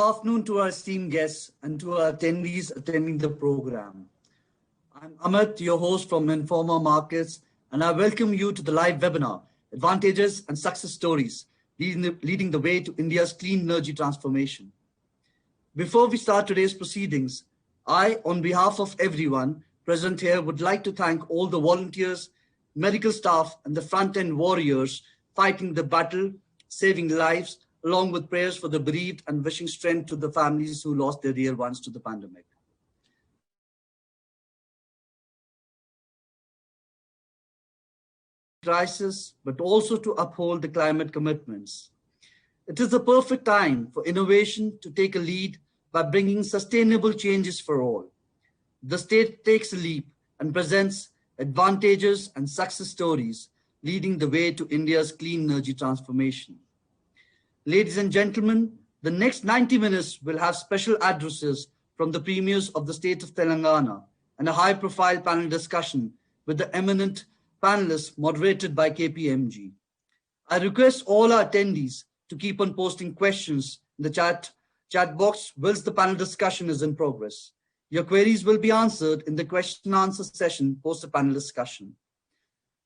Afternoon to our esteemed guests and to our attendees attending the program. I'm Amit, your host from Informa Markets, and I welcome you to the live webinar, Advantages and Success Stories, leading the way to India's clean energy transformation. Before we start today's proceedings, I, on behalf of everyone present here, would like to thank all the volunteers, medical staff, and the front-end warriors fighting the battle, saving lives, along with prayers for the bereaved and wishing strength to the families who lost their dear ones to the pandemic. Crisis, but also to uphold the climate commitments. It is the perfect time for innovation to take a lead by bringing sustainable changes for all. The state takes a leap and presents advantages and success stories, leading the way to India's clean energy transformation. Ladies and gentlemen, the next 90 minutes will have special addresses from the premiers of the state of Telangana and a high-profile panel discussion with the eminent panelists moderated by KPMG. I request all our attendees to keep on posting questions in the chat box whilst the panel discussion is in progress. Your queries will be answered in the question and answer session post the panel discussion.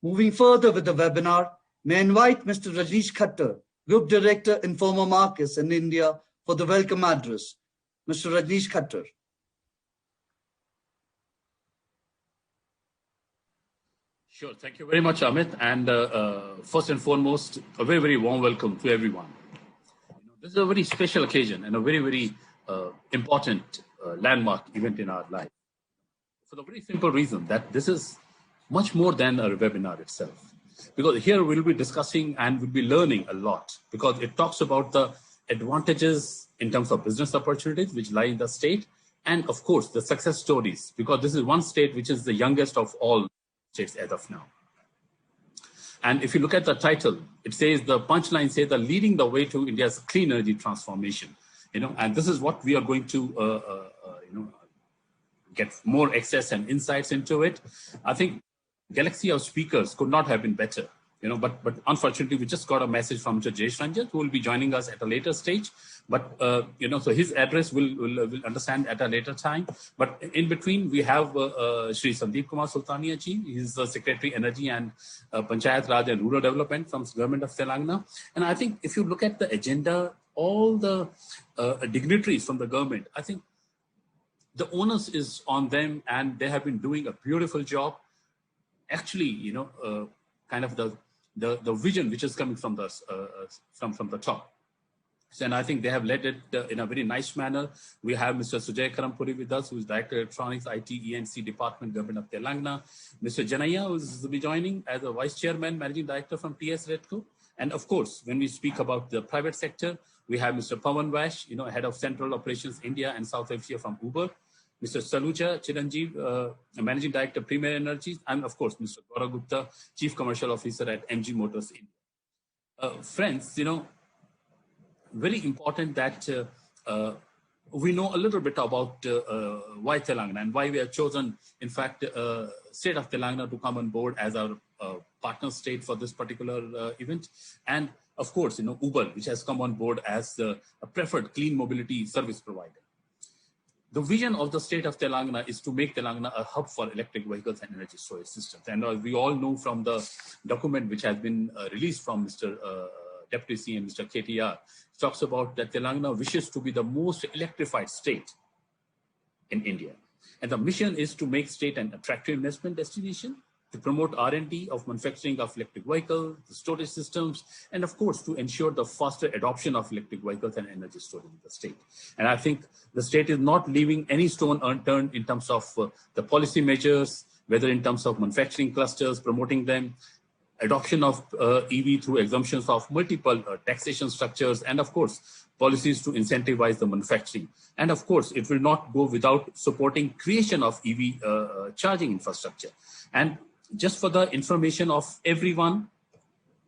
Moving further with the webinar, may I invite Mr. Rajneesh Khattar, Group Director, Informa Markets in India, for the welcome address. Mr. Rajneesh Khattar. Sure. Thank you very much, Amit. And first and foremost, a very, very warm welcome to everyone. This is a very special occasion and a very, very important landmark event in our life. For the very simple reason that this is much more than a webinar itself. Because here we'll be discussing and we'll be learning a lot, because it talks about the advantages in terms of business opportunities which lie in the state, and of course the success stories, because this is one state which is the youngest of all states as of now. And if you look at the title, it says, the punchline says, the leading the way to India's clean energy transformation. And this is what we are going to get more access and insights into it. I think galaxy of speakers could not have been better, but unfortunately we just got a message from Mr. Jayesh Ranjan, who will be joining us at a later stage. But, so his address we'll understand at a later time. But in between, we have Shri Sandeep Kumar Sultania ji. He's the Secretary Energy and Panchayat Raj and Rural Development from the Government of Telangana. And I think if you look at the agenda, all the dignitaries from the government, I think the onus is on them, and they have been doing a beautiful job. Actually, kind of the vision which is coming from the from the top. And I think they have led it in a very nice manner. We have Mr. Sujay Karampuri with us, who is Director Electronics, IT, ENC Department, Government of Telangana. Mr. Janaya, who will be joining as a Vice Chairman, Managing Director from TS Redco. And of course, when we speak about the private sector, we have Mr. Pawan Vash, Head of Central Operations India and South Asia from Uber. Mr. Saluja Chiranjeev, Managing Director, Premier Energies, and of course, Mr. Gaurav Gupta, Chief Commercial Officer at MG Motors India. Friends, very important that we know a little bit about why Telangana and why we have chosen, in fact, state of Telangana to come on board as our partner state for this particular event. And of course, Uber, which has come on board as a preferred clean mobility service provider. The vision of the state of Telangana is to make Telangana a hub for electric vehicles and energy storage systems. And we all know from the document which has been released from Mr. Deputy CM, Mr. KTR, it talks about that Telangana wishes to be the most electrified state in India. And the mission is to make state an attractive investment destination, to promote R&D of manufacturing of electric vehicles, the storage systems, and of course, to ensure the faster adoption of electric vehicles and energy storage in the state. And I think the state is not leaving any stone unturned in terms of the policy measures, whether in terms of manufacturing clusters, promoting them, adoption of EV through exemptions of multiple taxation structures, and of course, policies to incentivize the manufacturing. And of course, it will not go without supporting creation of EV charging infrastructure. And just for the information of everyone,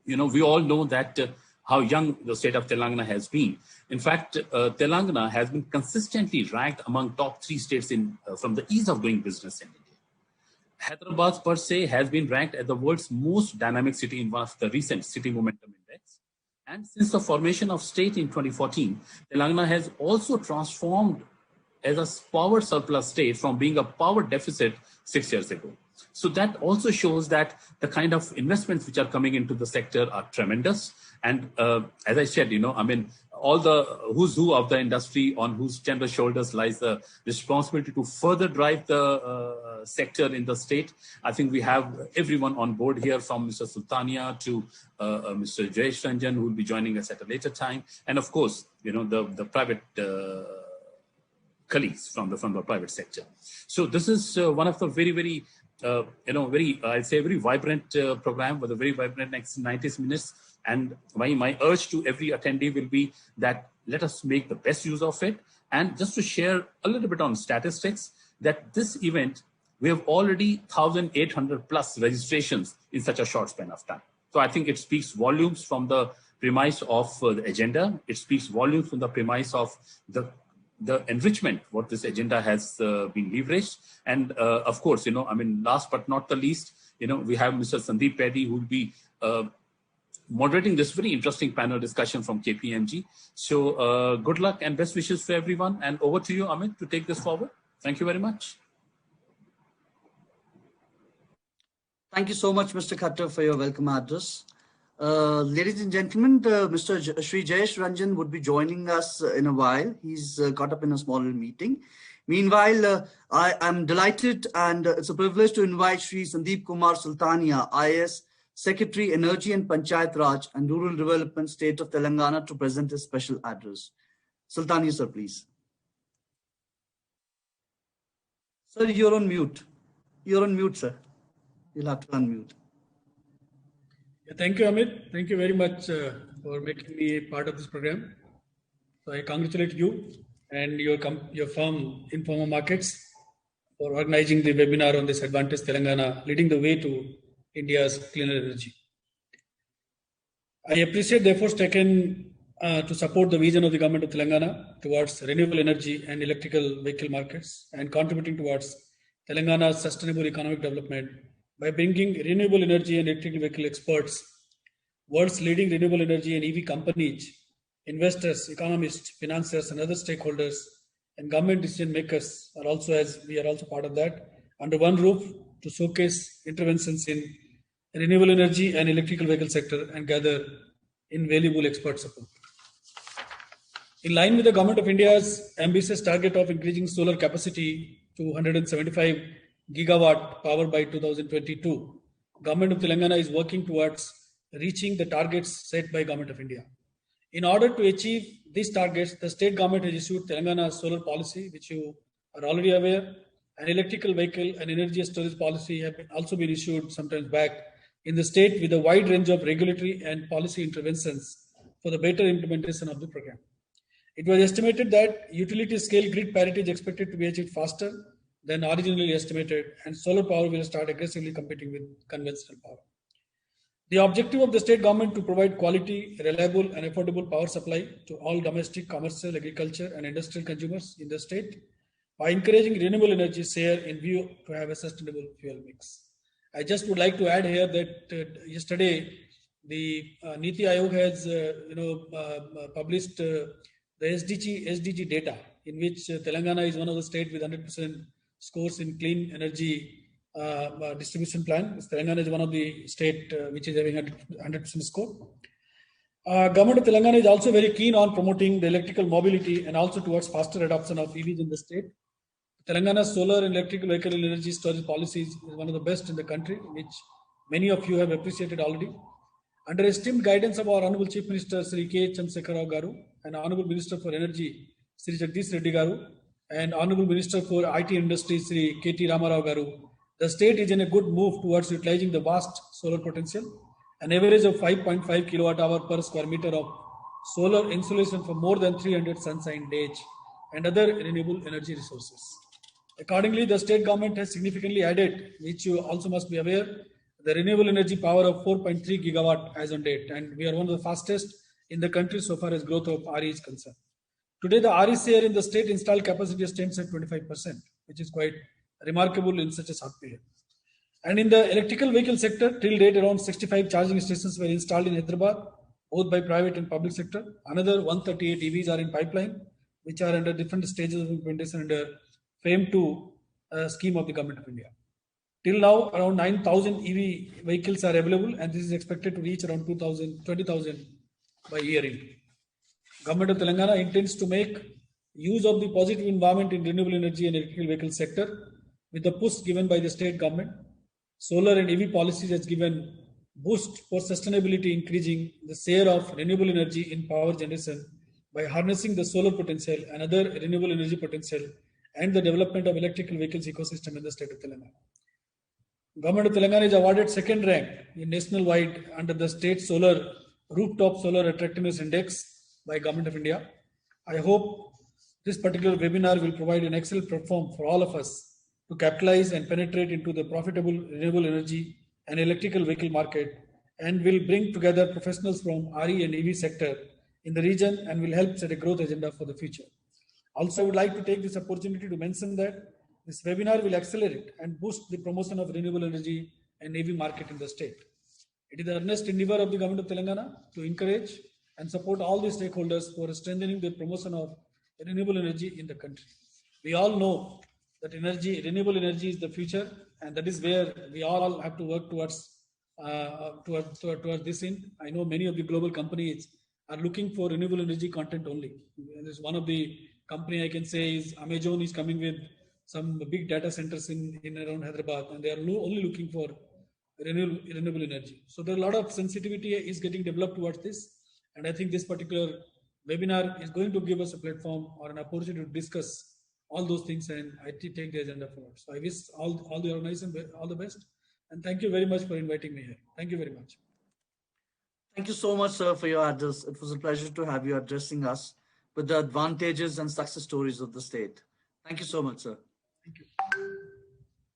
we all know that how young the state of Telangana has been. In fact, Telangana has been consistently ranked among top 3 states from the ease of doing business in India. Hyderabad per se has been ranked as the world's most dynamic city in one of the recent City Momentum Index. And since the formation of state in 2014, Telangana has also transformed as a power surplus state from being a power deficit 6 years ago. So that also shows that the kind of investments which are coming into the sector are tremendous. And as I said, all the who's who of the industry on whose generous shoulders lies the responsibility to further drive the sector in the state. I think we have everyone on board here, from Mr. Sultania to Mr. Jayesh Ranjan, who will be joining us at a later time. And of course, the private colleagues from the private sector. So this is one of the very I'd say very vibrant program with a very vibrant next 90 minutes. And my urge to every attendee will be that let us make the best use of it. And just to share a little bit on statistics, that this event, we have already 1,800 plus registrations in such a short span of time. So I think it speaks volumes from the premise of the agenda. It speaks volumes from the premise of the enrichment, what this agenda has been leveraged. And of course, last but not the least, we have Mr. Sandeep Peddy, who will be moderating this very interesting panel discussion from KPMG. So good luck and best wishes for everyone. And over to you, Amit, to take this forward. Thank you very much. Thank you so much, Mr. Khattar, for your welcome address. Ladies and gentlemen, Mr. Shri Jayesh Ranjan would be joining us in a while. He's caught up in a small meeting. Meanwhile, I am delighted and it's a privilege to invite Shri Sandeep Kumar Sultania, IAS Secretary, Energy and Panchayat Raj and Rural Development, State of Telangana, to present his special address. Sultania, sir, please. Sir, you're on mute. You're on mute, sir. You'll have to unmute. Thank you, Amit. Thank you very much for making me a part of this program. So I congratulate you and your firm, Informa Markets, for organizing the webinar on this Advantage Telangana, leading the way to India's cleaner energy. I appreciate the efforts taken to support the vision of the government of Telangana towards renewable energy and electrical vehicle markets and contributing towards Telangana's sustainable economic development by bringing renewable energy and electrical vehicle experts, world's leading renewable energy and EV companies, investors, economists, financiers, and other stakeholders, and government decision makers are also, as we are also part of that, under one roof to showcase interventions in renewable energy and electrical vehicle sector and gather invaluable expert support. In line with the Government of India's ambitious target of increasing solar capacity to 175 gigawatt power by 2022, Government of Telangana is working towards reaching the targets set by Government of India. In order to achieve these targets, the state government has issued Telangana solar policy, which you are already aware. An electrical vehicle and energy storage policy have also been issued sometimes back in the state with a wide range of regulatory and policy interventions for the better implementation of the program. It was estimated that utility scale grid parity is expected to be achieved faster than originally estimated, and solar power will start aggressively competing with conventional power. The objective of the state government to provide quality, reliable and affordable power supply to all domestic, commercial, agriculture and industrial consumers in the state by encouraging renewable energy share in view to have a sustainable fuel mix. I just would like to add here that yesterday the Niti Aayog has published the SDG data, in which Telangana is one of the states with 100% scores in clean energy distribution plan. Telangana is one of the state which is having 100% score. Government of Telangana is also very keen on promoting the electrical mobility and also towards faster adoption of EVs in the state. Telangana's solar and electrical vehicle energy storage policies is one of the best in the country, which many of you have appreciated already. Under esteemed guidance of our Honorable Chief Minister Sri K. Chandrasekhar Rao Garu and Honorable Minister for Energy Sri Jagdish Reddy Garu and Honorable Minister for IT Industry Sri K.T. Ramarao Garu, the state is in a good move towards utilizing the vast solar potential. An average of 5.5 kilowatt hour per square meter of solar insolation for more than 300 sunshine days and other renewable energy resources. Accordingly, the state government has significantly added, which you also must be aware, the renewable energy power of 4.3 gigawatt as on date, and we are one of the fastest in the country so far as growth of RE is concerned. Today, the RE share in the state installed capacity stands at 25%, which is quite remarkable in such a short period. And in the electrical vehicle sector, till date, around 65 charging stations were installed in Hyderabad, both by private and public sector. Another 138 EVs are in pipeline, which are under different stages of implementation under FAME 2 scheme of the Government of India. Till now, around 9,000 EV vehicles are available, and this is expected to reach around 20,000 by year end. Government of Telangana intends to make use of the positive environment in renewable energy and electrical vehicle sector with the push given by the state government. Solar and EV policies has given boost for sustainability, increasing the share of renewable energy in power generation by harnessing the solar potential and other renewable energy potential and the development of electrical vehicles ecosystem in the state of Telangana. Government of Telangana is awarded second rank in national-wide under the State Solar Rooftop Solar Attractiveness Index by Government of India. I hope this particular webinar will provide an excellent platform for all of us to capitalize and penetrate into the profitable renewable energy and electrical vehicle market, and will bring together professionals from RE and EV sector in the region and will help set a growth agenda for the future. Also, I would like to take this opportunity to mention that this webinar will accelerate and boost the promotion of renewable energy and EV market in the state. It is the earnest endeavor of the Government of Telangana to encourage and support all the stakeholders for strengthening the promotion of renewable energy in the country. We all know that renewable energy is the future, and that is where we all have to work towards this end. I know many of the global companies are looking for renewable energy content only. There's one of the company I can say is Amazon is coming with some big data centers in around Hyderabad, and they are only looking for renewable energy. So there are a lot of sensitivity is getting developed towards this, and I think this particular webinar is going to give us a platform or an opportunity to discuss all those things, and I take the agenda forward. So I wish all the organization all the best, and thank you very much for inviting me here. Thank you very much. Thank you so much, sir, for your address. It was a pleasure to have you addressing us with the advantages and success stories of the state. Thank you so much, sir. Thank you.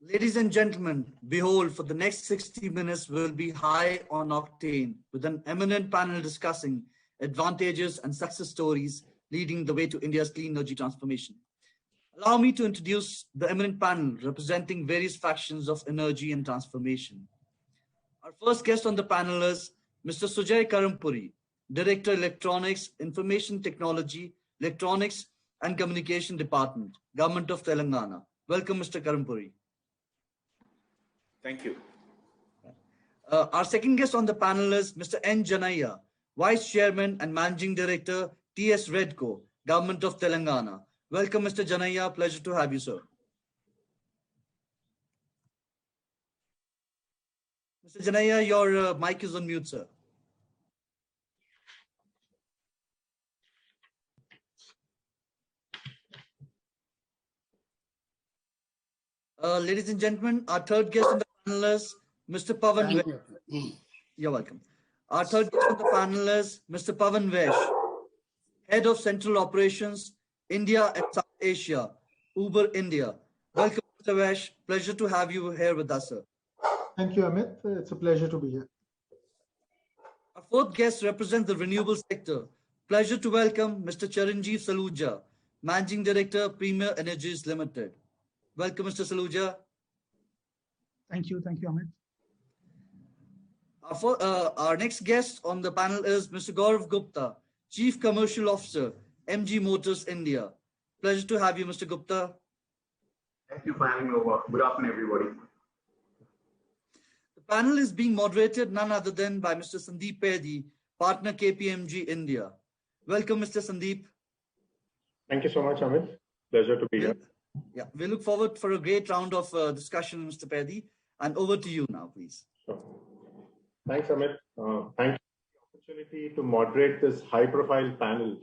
Ladies and gentlemen, behold, for the next 60 minutes will be high on octane with an eminent panel discussing advantages and success stories leading the way to India's clean energy transformation. Allow me to introduce the eminent panel representing various factions of energy and transformation. Our first guest on the panel is Mr. Sujay Karampuri, Director, Electronics, Information Technology, Electronics and Communication Department, Government of Telangana. Welcome, Mr. Karampuri. Thank you. Our second guest on the panel is Mr. N. Janaya, Vice Chairman and Managing Director, TS Redco, Government of Telangana. Welcome, Mr. Janaya. Pleasure to have you, sir. Mr. Janaya, your mic is on mute, sir. Ladies and gentlemen, our third guest on the panel is Mr. Pavan. You're welcome. Our third guest on the panel is Mr. Pavan Vesh, Head of Central Operations, India and South Asia, Uber India. Welcome, Mr. Vesh. Pleasure to have you here with us, sir. Thank you, Amit. It's a pleasure to be here. Our fourth guest represents the renewable sector. Pleasure to welcome Mr. Chiranjeev Saluja, Managing Director, Premier Energies Limited. Welcome, Mr. Saluja. Thank you, Amit. Our next guest on the panel is Mr. Gaurav Gupta, Chief Commercial Officer, MG Motors India. Pleasure to have you, Mr. Gupta. Thank you for having me over. Good afternoon, everybody. The panel is being moderated none other than by Mr. Sandeep Pedi, Partner KPMG India. Welcome, Mr. Sandeep. Thank you so much, Amit. Pleasure to be here. Yeah, we look forward for a great round of discussion, Mr. Pedi. And over to you now, please. Sure. Thanks, Amit. Thank you for the opportunity to moderate this high-profile panel,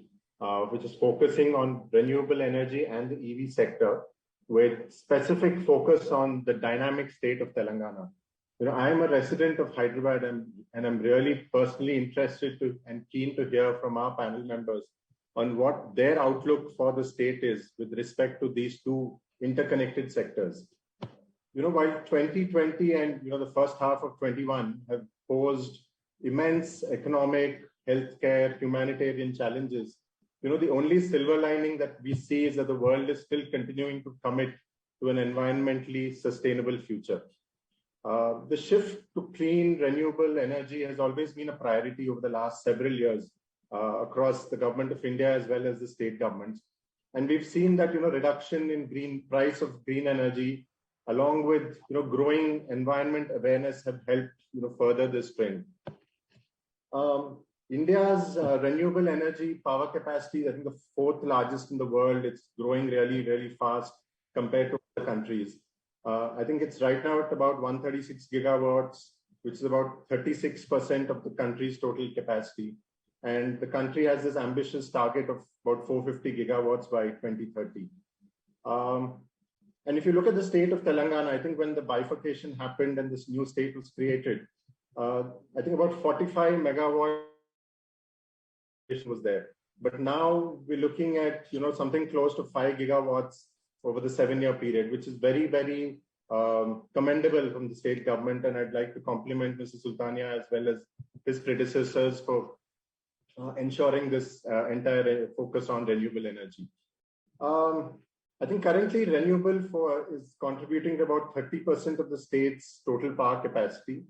which is focusing on renewable energy and the EV sector, with specific focus on the dynamic state of Telangana. I am a resident of Hyderabad, and I'm really personally interested and keen to hear from our panel members on what their outlook for the state is with respect to these two interconnected sectors. While 2020 and the first half of 21 have posed immense economic, healthcare, humanitarian challenges, the only silver lining that we see is that the world is still continuing to commit to an environmentally sustainable future. The shift to clean, renewable energy has always been a priority over the last several years across the government of India as well as the state governments. And we've seen that, reduction in price of green energy, along with, growing environment awareness have helped, further this trend. India's renewable energy power capacity, I think the 4th largest in the world. It's growing really, really fast compared to other countries. I think it's right now at about 136 gigawatts, which is about 36% of the country's total capacity. And the country has this ambitious target of about 450 gigawatts by 2030. And if you look at the state of Telangana, I think when the bifurcation happened and this new state was created, I think about 45 megawatt was there. But now we're looking at, something close to 5 gigawatts over the 7-year period, which is very, very commendable from the state government. And I'd like to compliment Mr. Sultania as well as his predecessors for ensuring this entire focus on renewable energy. I think currently renewable is contributing to about 30% of the state's total power capacity.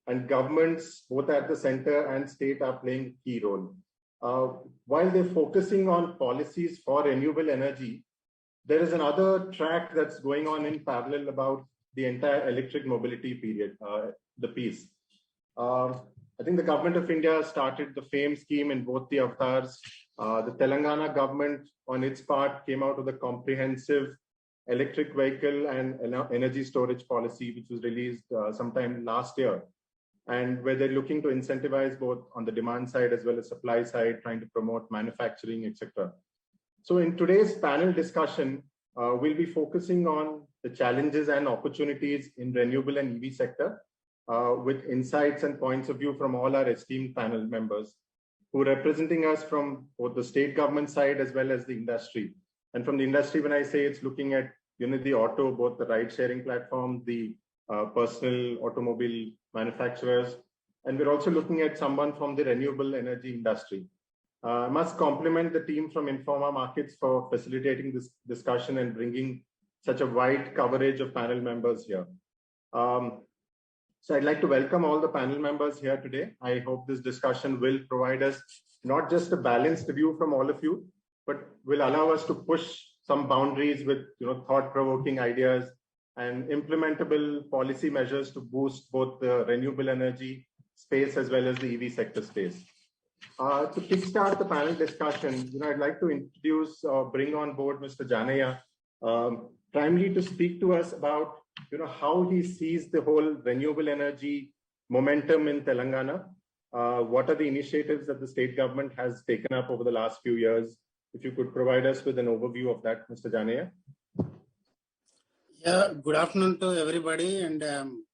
And governments, both at the center and state, are playing a key role. While they're focusing on policies for renewable energy, there is another track that's going on in parallel about the entire electric mobility period, the piece. I think the government of India started the FAME scheme in both the avatars. The Telangana government, on its part, came out with a comprehensive electric vehicle and energy storage policy, which was released sometime last year, and where they're looking to incentivize both on the demand side as well as supply side, trying to promote manufacturing, etc. So in today's panel discussion, we'll be focusing on the challenges and opportunities in renewable and EV sector, with insights and points of view from all our esteemed panel members who are representing us from both the state government side as well as the industry. And from the industry, when I say it's looking at the auto, both the ride-sharing platform, the personal automobile manufacturers, and we're also looking at someone from the renewable energy industry. I must compliment the team from Informa Markets for facilitating this discussion and bringing such a wide coverage of panel members here. So I'd like to welcome all the panel members here today. I hope this discussion will provide us not just a balanced view from all of you, but will allow us to push some boundaries with thought-provoking ideas and implementable policy measures to boost both the renewable energy space as well as the EV sector space. To kickstart the panel discussion, I'd like to introduce or bring on board Mr. Janaya, primarily to speak to us about how he sees the whole renewable energy momentum in Telangana. What are the initiatives that the state government has taken up over the last few years? If you could provide us with an overview of that, Mr. Janaya. Yeah, good afternoon to everybody, and I'm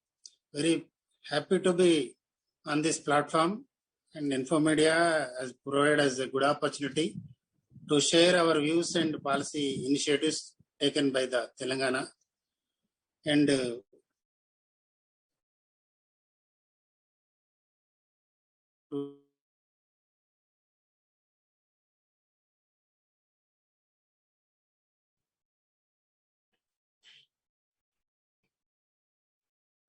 very happy to be on this platform. And Infomedia has provided us a good opportunity to share our views and policy initiatives taken by the Telangana. And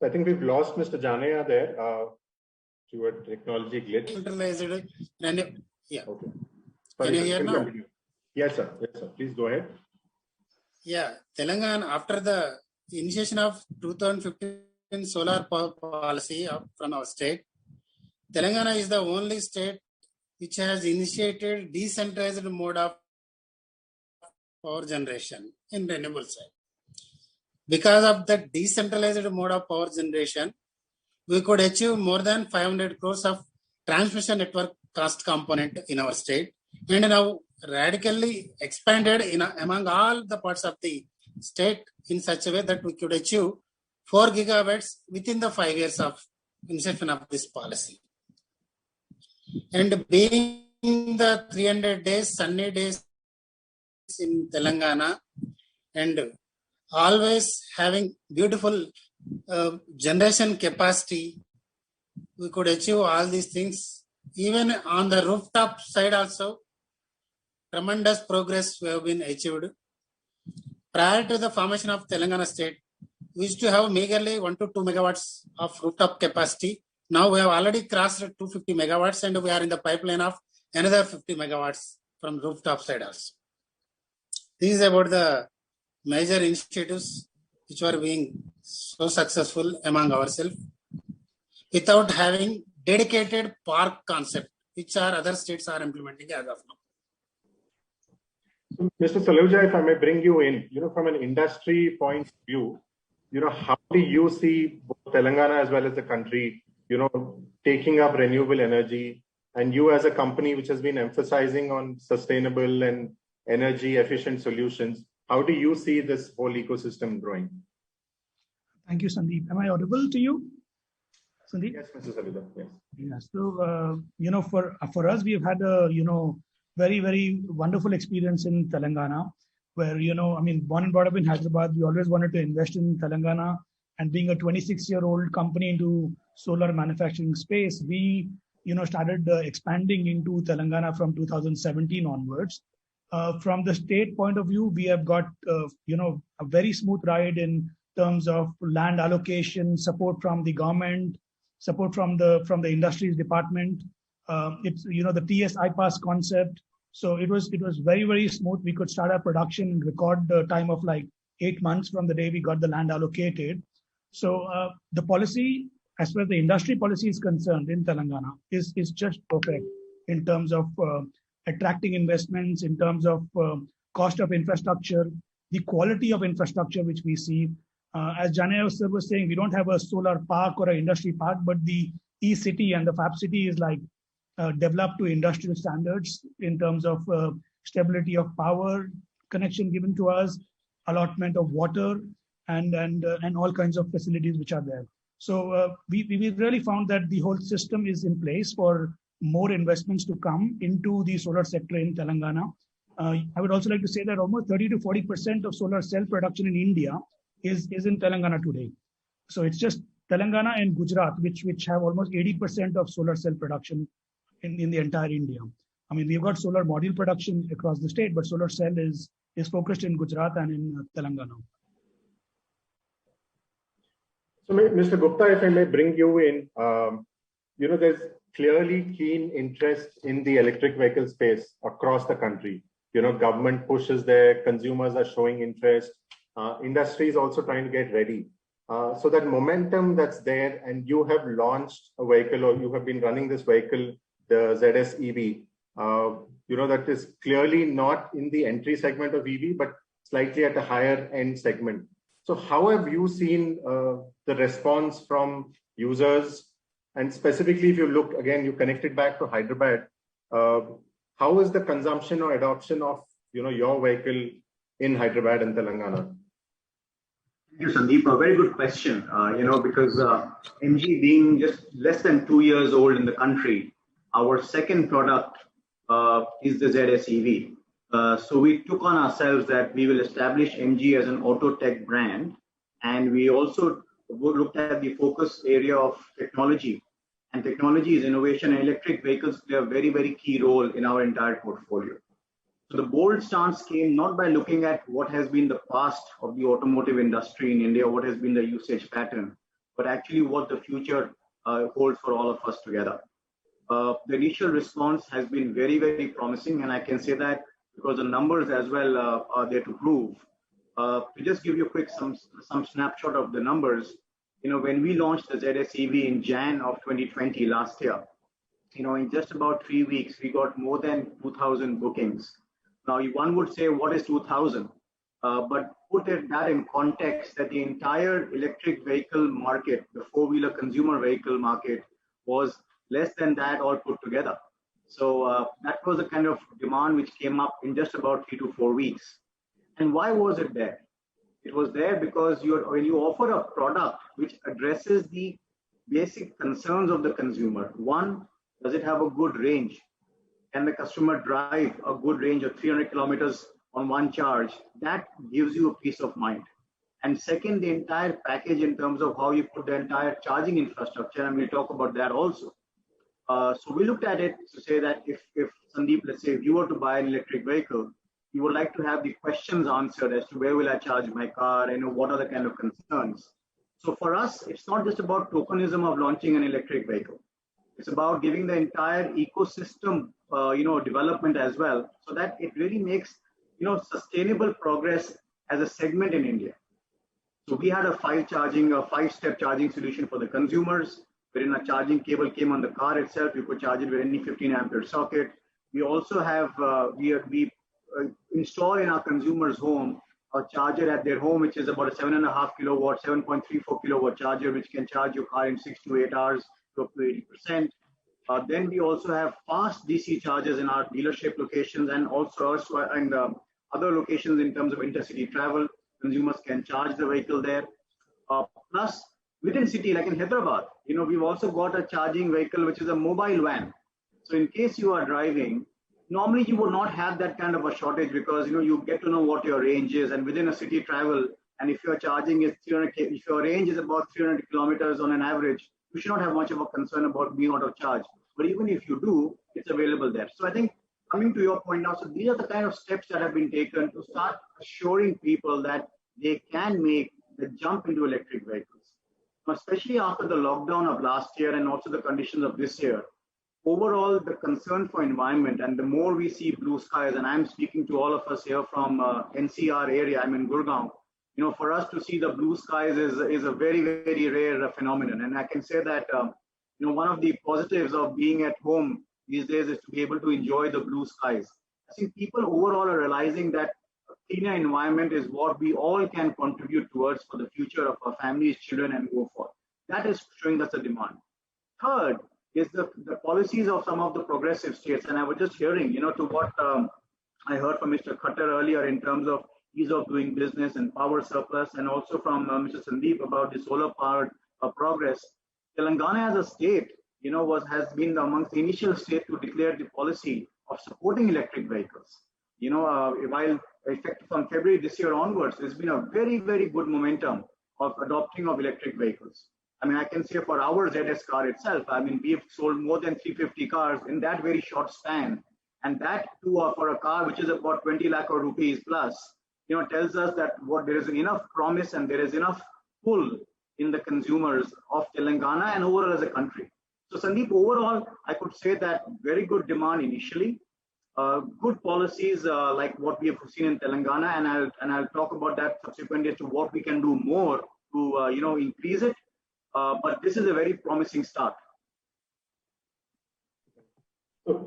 I think we've lost Mr. Janaya there to a technology glitch. Yeah. Okay. Can you hear now? Continue. Yes, sir. Yes, sir. Please go ahead. Yeah, Telangana, after the initiation of 2015 solar power policy from our state, Telangana is the only state which has initiated decentralized mode of power generation in renewable side. Because of that decentralized mode of power generation, we could achieve more than 500 crores of transmission network cost component in our state, and now radically expanded among all the parts of the state in such a way that we could achieve 4 gigawatts within the 5 years of inception of this policy. And being the 300 days, sunny days in Telangana, and always having beautiful generation capacity, we could achieve all these things. Even on the rooftop side also, tremendous progress we have been achieved. Prior to the formation of Telangana state, we used to have meagerly 1 to 2 megawatts of rooftop capacity. Now we have already crossed 250 megawatts and we are in the pipeline of another 50 megawatts from rooftop side also. This is about the major initiatives which are being so successful among ourselves without having dedicated park concept, which are other states are implementing as of now. Mr. Saluja, if I may bring you in, from an industry point of view, how do you see both Telangana as well as the country, taking up renewable energy, and you as a company which has been emphasizing on sustainable and energy efficient solutions, how do you see this whole ecosystem growing? Thank you, Sandeep. Am I audible to you, Sandeep? Yes, Mr. Saluja. Yes. Yeah. So, for us, we've had a, very, very wonderful experience in Telangana, where, born and brought up in Hyderabad, we always wanted to invest in Telangana, and being a 26-year-old company into solar manufacturing space, we, started expanding into Telangana from 2017 onwards. From the state point of view, we have got, a very smooth ride in terms of land allocation, support from the government, support from the industries department. It's, the TS IPAS concept. So it was very, very smooth. We could start our production in record time of like 8 months from the day we got the land allocated. So the policy, as far as the industry policy is concerned in Telangana, is just perfect in terms of attracting investments, in terms of cost of infrastructure, the quality of infrastructure which we see. As Janaya sir was saying, we don't have a solar park or an industry park, but the e-city and the Fab City is like developed to industrial standards in terms of stability of power, connection given to us, allotment of water, and all kinds of facilities which are there. So we really found that the whole system is in place for more investments to come into the solar sector in Telangana. I would also like to say that almost 30 to 40% of solar cell production in India is in Telangana today. So it's just Telangana and Gujarat, which have almost 80% of solar cell production in the entire India. We've got solar module production across the state, but solar cell is focused in Gujarat and in Telangana. So, Mr. Gupta, if I may bring you in, there's clearly keen interest in the electric vehicle space across the country. Government pushes there, consumers are showing interest, industry is also trying to get ready. So that momentum that's there, and you have launched a vehicle, or you have been running this vehicle, the ZS EV, that is clearly not in the entry segment of EV, but slightly at a higher end segment. So how have you seen the response from users? And specifically, if you look, again, you connected back to Hyderabad, how is the consumption or adoption of, your vehicle in Hyderabad and Telangana? Thank you, Sandeep. A very good question, because MG being just less than 2 years old in the country, our second product is the ZS EV. So we took on ourselves that we will establish MG as an auto tech brand. And we also looked at the focus area of technology. And technology is innovation, and electric vehicles play a very, very key role in our entire portfolio. So the bold stance came not by looking at what has been the past of the automotive industry in India, what has been the usage pattern, but actually what the future holds for all of us together. The initial response has been very, very promising, and I can say that because the numbers as well are there to prove. To just give you a quick some snapshot of the numbers, when we launched the ZS EV in Jan of 2020 last year, in just about 3 weeks, we got more than 2,000 bookings. Now, one would say, what is 2,000? But put that in context that the entire electric vehicle market, the four-wheeler consumer vehicle market, was less than that all put together. So that was the kind of demand which came up in just about 3 to 4 weeks. And why was it there? It was there because when you offer a product which addresses the basic concerns of the consumer, one, does it have a good range? Can the customer drive a good range of 300 kilometers on one charge? That gives you a peace of mind. And second, the entire package in terms of how you put the entire charging infrastructure, and we'll talk about that also. So we looked at it to say that if Sandeep, let's say, if you were to buy an electric vehicle, you would like to have the questions answered as to where will I charge my car and what are the kind of concerns. So for us, it's not just about tokenism of launching an electric vehicle. It's about giving the entire ecosystem, development as well, so that it really makes, sustainable progress as a segment in India. So we had a 5-step charging solution for the consumers, wherein a charging cable came on the car itself. You could charge it with any 15 ampere socket. We also have, we install in our consumer's home a charger at their home, which is about a 7.5 kilowatt, 7.34 kilowatt charger, which can charge your car in 6 to 8 hours to up to 80%. Then we also have fast DC chargers in our dealership locations and also other locations in terms of intercity travel. Consumers can charge the vehicle there. Plus, within city, like in Hyderabad, we've also got a charging vehicle, which is a mobile van. So in case you are driving, normally you would not have that kind of a shortage because, you get to know what your range is, and within a city travel, and if your charging is 300, if your range is about 300 kilometers on an average, you should not have much of a concern about being out of charge. But even if you do, it's available there. So I think coming to your point now, so these are the kind of steps that have been taken to start assuring people that they can make the jump into electric vehicles. Especially after the lockdown of last year and also the conditions of this year, overall, the concern for environment and the more we see blue skies, and I'm speaking to all of us here from NCR area, I'm in Gurgaon, for us to see the blue skies is a very, very rare phenomenon. And I can say that, one of the positives of being at home these days is to be able to enjoy the blue skies. I think people overall are realizing that a cleaner environment is what we all can contribute towards for the future of our families, children, and go forth. That is showing us a demand. Third is the policies of some of the progressive states. And I was just hearing, to what I heard from Mr. Khattar earlier in terms of ease of doing business and power surplus, and also from Mr. Sandeep about the solar powered progress. Telangana as a state, has been amongst the initial state to declare the policy of supporting electric vehicles. While effective from February this year onwards, there's been a very, very good momentum of adopting of electric vehicles. I can say for our ZS car itself, we've sold more than 350 cars in that very short span. And that too for a car which is about 20 lakh rupees plus, tells us that there is enough promise and there is enough pull in the consumers of Telangana and overall as a country. So Sandeep, overall, I could say that very good demand initially, good policies like what we have seen in Telangana, and I'll talk about that subsequently as to what we can do more to increase it. But this is a very promising start.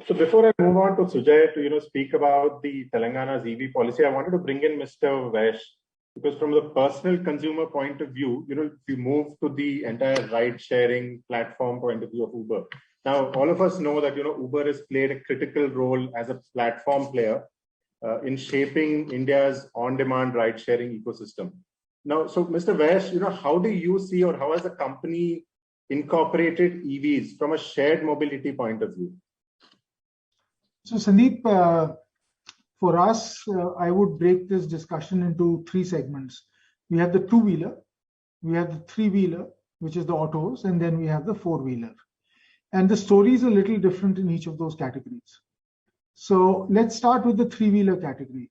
So before I move on to Sujay to speak about the Telangana's EV policy, I wanted to bring in Mr. Vaish, because from the personal consumer point of view, if you move to the entire ride-sharing platform point of view of Uber. Now, all of us know that Uber has played a critical role as a platform player in shaping India's on-demand ride-sharing ecosystem. Now, so Mr. Vaish, how do you see, or how has the company incorporated EVs from a shared mobility point of view? So Sandeep, for us, I would break this discussion into three segments. We have the two-wheeler, we have the three-wheeler, which is the autos, and then we have the four-wheeler. And the story is a little different in each of those categories. So let's start with the three-wheeler category.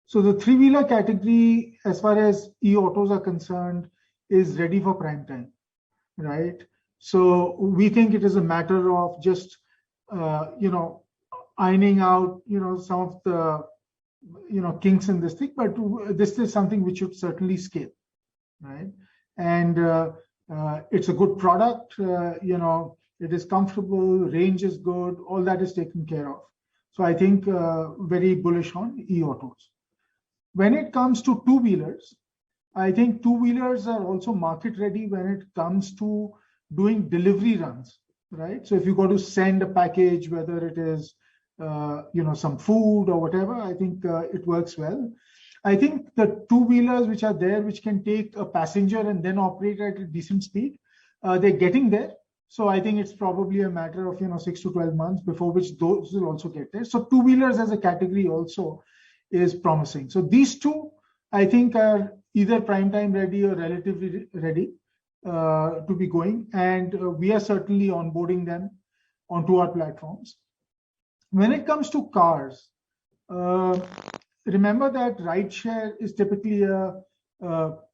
So the three-wheeler category, as far as e-autos are concerned, is ready for prime time, right? So we think it is a matter of just, ironing out, some of the, kinks in this thing, but this is something which should certainly scale, right? And it's a good product, it is comfortable, range is good, all that is taken care of. So I think very bullish on e-autos. When it comes to two-wheelers, I think two-wheelers are also market ready when it comes to doing delivery runs, right? So if you go to send a package, whether it is some food or whatever, I think it works well. I think the two-wheelers which are there, which can take a passenger and then operate at a decent speed, they're getting there. So I think it's probably a matter of 6 to 12 months before which those will also get there. So two-wheelers as a category also is promising. So these two, I think, are either prime time ready or relatively ready to be going, and we are certainly onboarding them onto our platforms. When it comes to cars, remember that rideshare is typically a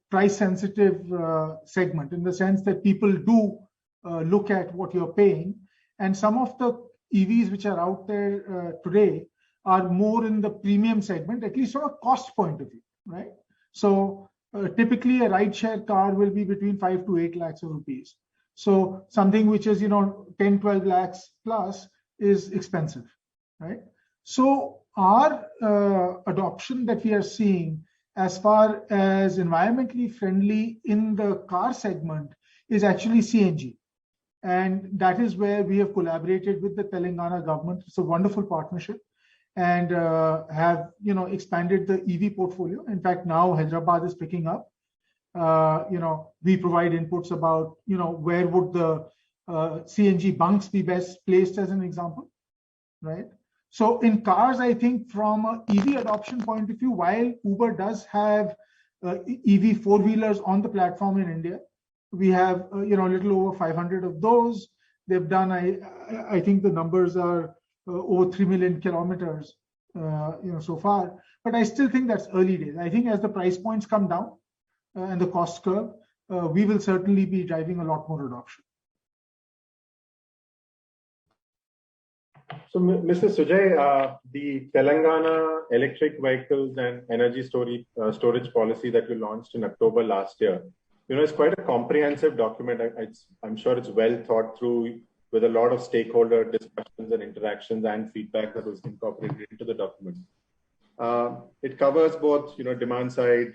price-sensitive segment, in the sense that people do look at what you're paying, and some of the EVs which are out there today are more in the premium segment, at least from a cost point of view, right? So typically a rideshare car will be between 5 to 8 lakhs of rupees. So something which is 10, 12 lakhs plus is expensive, right? So our adoption that we are seeing as far as environmentally friendly in the car segment is actually CNG. And that is where we have collaborated with the Telangana government. It's a wonderful partnership, and have expanded the EV portfolio. In fact, now Hyderabad is picking up. We provide inputs about where would the CNG bunks be best placed, as an example, right? So in cars, I think from an EV adoption point of view, while Uber does have EV four-wheelers on the platform in India, we have a little over 500 of those. They've done, I think the numbers are over 3 million kilometers, so far. But I still think that's early days. I think as the price points come down and the cost curve, we will certainly be driving a lot more adoption. So, Mr. Sujay, the Telangana electric vehicles and energy storage policy that you launched in October last year, it's quite a comprehensive document. I'm sure it's well thought through, with a lot of stakeholder discussions and interactions and feedback that was incorporated into the document. It covers both, demand side,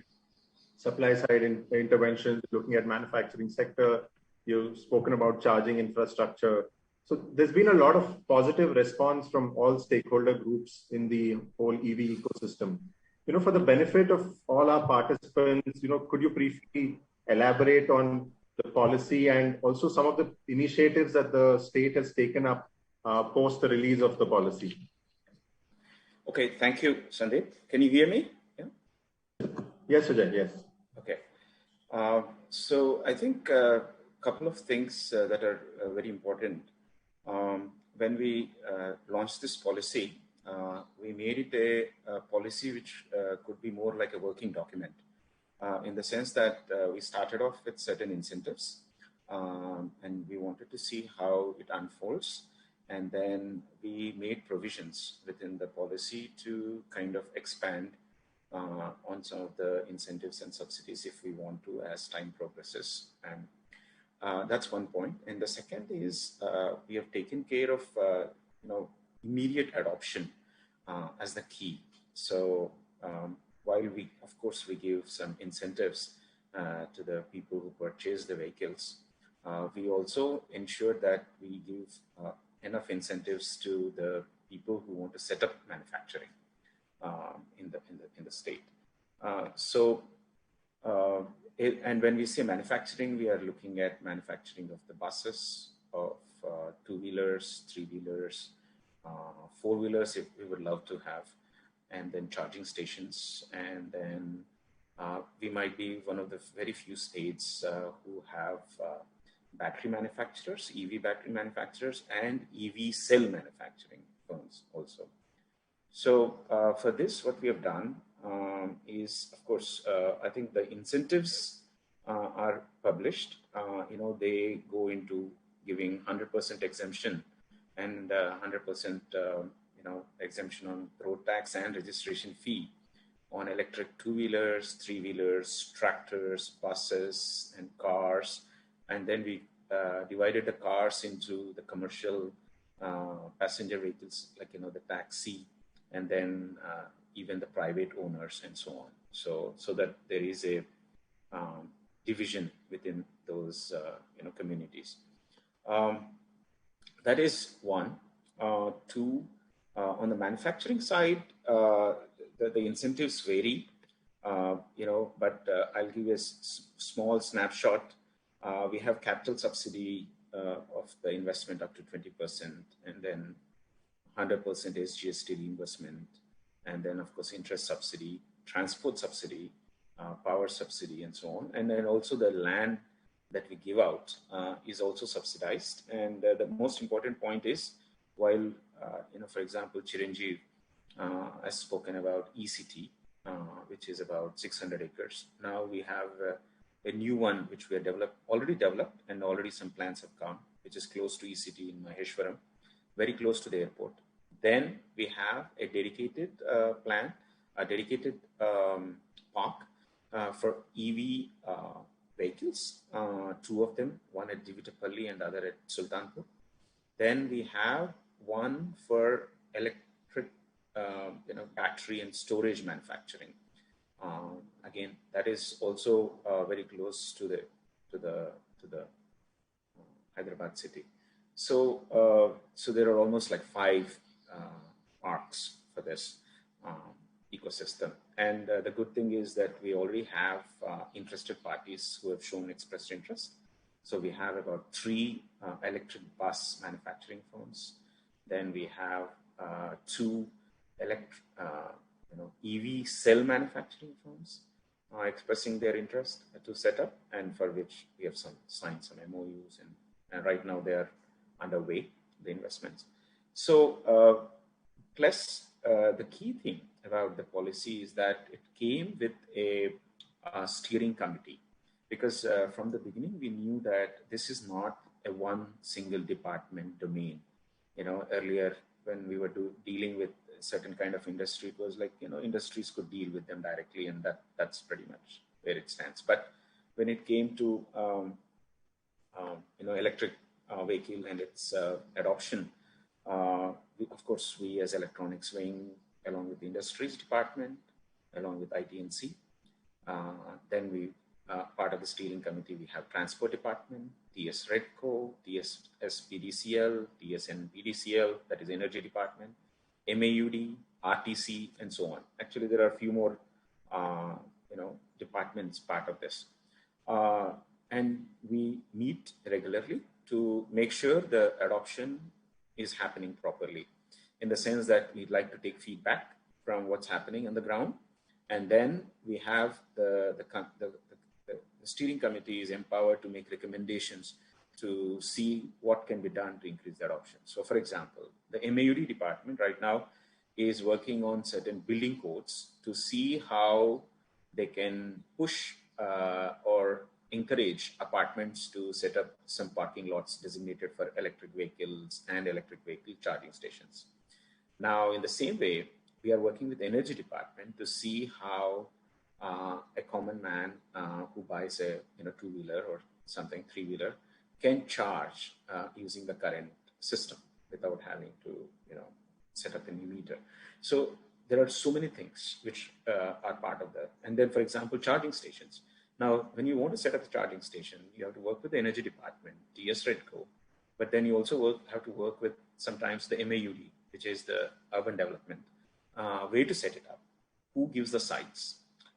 supply side interventions, looking at manufacturing sector. You've spoken about charging infrastructure. So there's been a lot of positive response from all stakeholder groups in the whole EV ecosystem. For the benefit of all our participants, could you briefly elaborate on the policy and also some of the initiatives that the state has taken up post the release of the policy? Okay, thank you, Sandeep. Can you hear me? Yeah? Yes, Sujay, yes. Okay. So I think a couple of things that are very important. When we launched this policy, we made it a policy which could be more like a working document, in the sense that we started off with certain incentives, and we wanted to see how it unfolds. And then we made provisions within the policy to kind of expand on some of the incentives and subsidies if we want to, as time progresses. And that's one point. And the second is we have taken care of immediate adoption as the key. So while we, of course, we give some incentives to the people who purchase the vehicles, we also ensure that we give enough incentives to the people who want to set up manufacturing in the state. And when we say manufacturing, we are looking at manufacturing of the buses, of two-wheelers, three-wheelers, four-wheelers, if we would love to have, and then charging stations. And then we might be one of the very few states who have battery manufacturers, EV battery manufacturers, and EV cell manufacturing firms also. So for this, what we have done is, of course, I think the incentives are published. They go into giving 100% exemption and 100% exemption on road tax and registration fee on electric two-wheelers, three-wheelers, tractors, buses, and cars. And then we divided the cars into the commercial passenger vehicles, like the taxi, and then even the private owners and so on. So that there is a division within those communities. That is one. Two, on the manufacturing side, the incentives vary, but I'll give you a small snapshot. We have capital subsidy of the investment up to 20%, and then 100% is GST reimbursement, and then of course interest subsidy, transport subsidy, power subsidy, and so on. And then also the land that we give out is also subsidized. And the most important point is, while for example, Chiranjeev I've spoken about ECT, which is about 600 acres. Now we have a new one which we are already developed, and already some plans have come, which is close to ECT in Maheshwaram, very close to the airport. Then we have a dedicated plant, a dedicated park for EV vehicles, two of them, one at Divitapalli and other at Sultanpur. Then we have one for electric, battery and storage manufacturing. Again, that is also very close to the Hyderabad city. So there are almost like 5 parks for this ecosystem. And the good thing is that we already have interested parties who have shown expressed interest. So we have about 3 electric bus manufacturing firms. Then we have 2 EV cell manufacturing firms expressing their interest to set up, and for which we have signed some MOUs, and right now they are underway, the investments. So plus the key thing about the policy is that it came with a steering committee, because from the beginning we knew that this is not a one single department domain. Earlier when we were dealing with certain kind of industry, it was like, industries could deal with them directly, and that's pretty much where it stands. But when it came to electric vehicle and its adoption, of course we as electronics wing, along with the industries department, along with ITNC, then we part of the steering committee, we have transport department, TS Redco, TS PDCL, TSN PDCL, that is energy department, MAUD, RTC, and so on. Actually, there are a few more, departments part of this. And we meet regularly to make sure the adoption is happening properly, in the sense that we'd like to take feedback from what's happening on the ground. And then we have the steering committee is empowered to make recommendations to see what can be done to increase the adoption. So for example, the MAUD department right now is working on certain building codes to see how they can push or encourage apartments to set up some parking lots designated for electric vehicles and electric vehicle charging stations. Now, in the same way, we are working with the energy department to see how a common man who buys a two-wheeler or something, three-wheeler, can charge using the current system without having to set up a new meter. So there are so many things which are part of that. And then, for example, charging stations. Now, when you want to set up a charging station, you have to work with the energy department, TS Redco, but then you also have to work with sometimes the MAUD, which is the urban development, where to set it up, who gives the sites,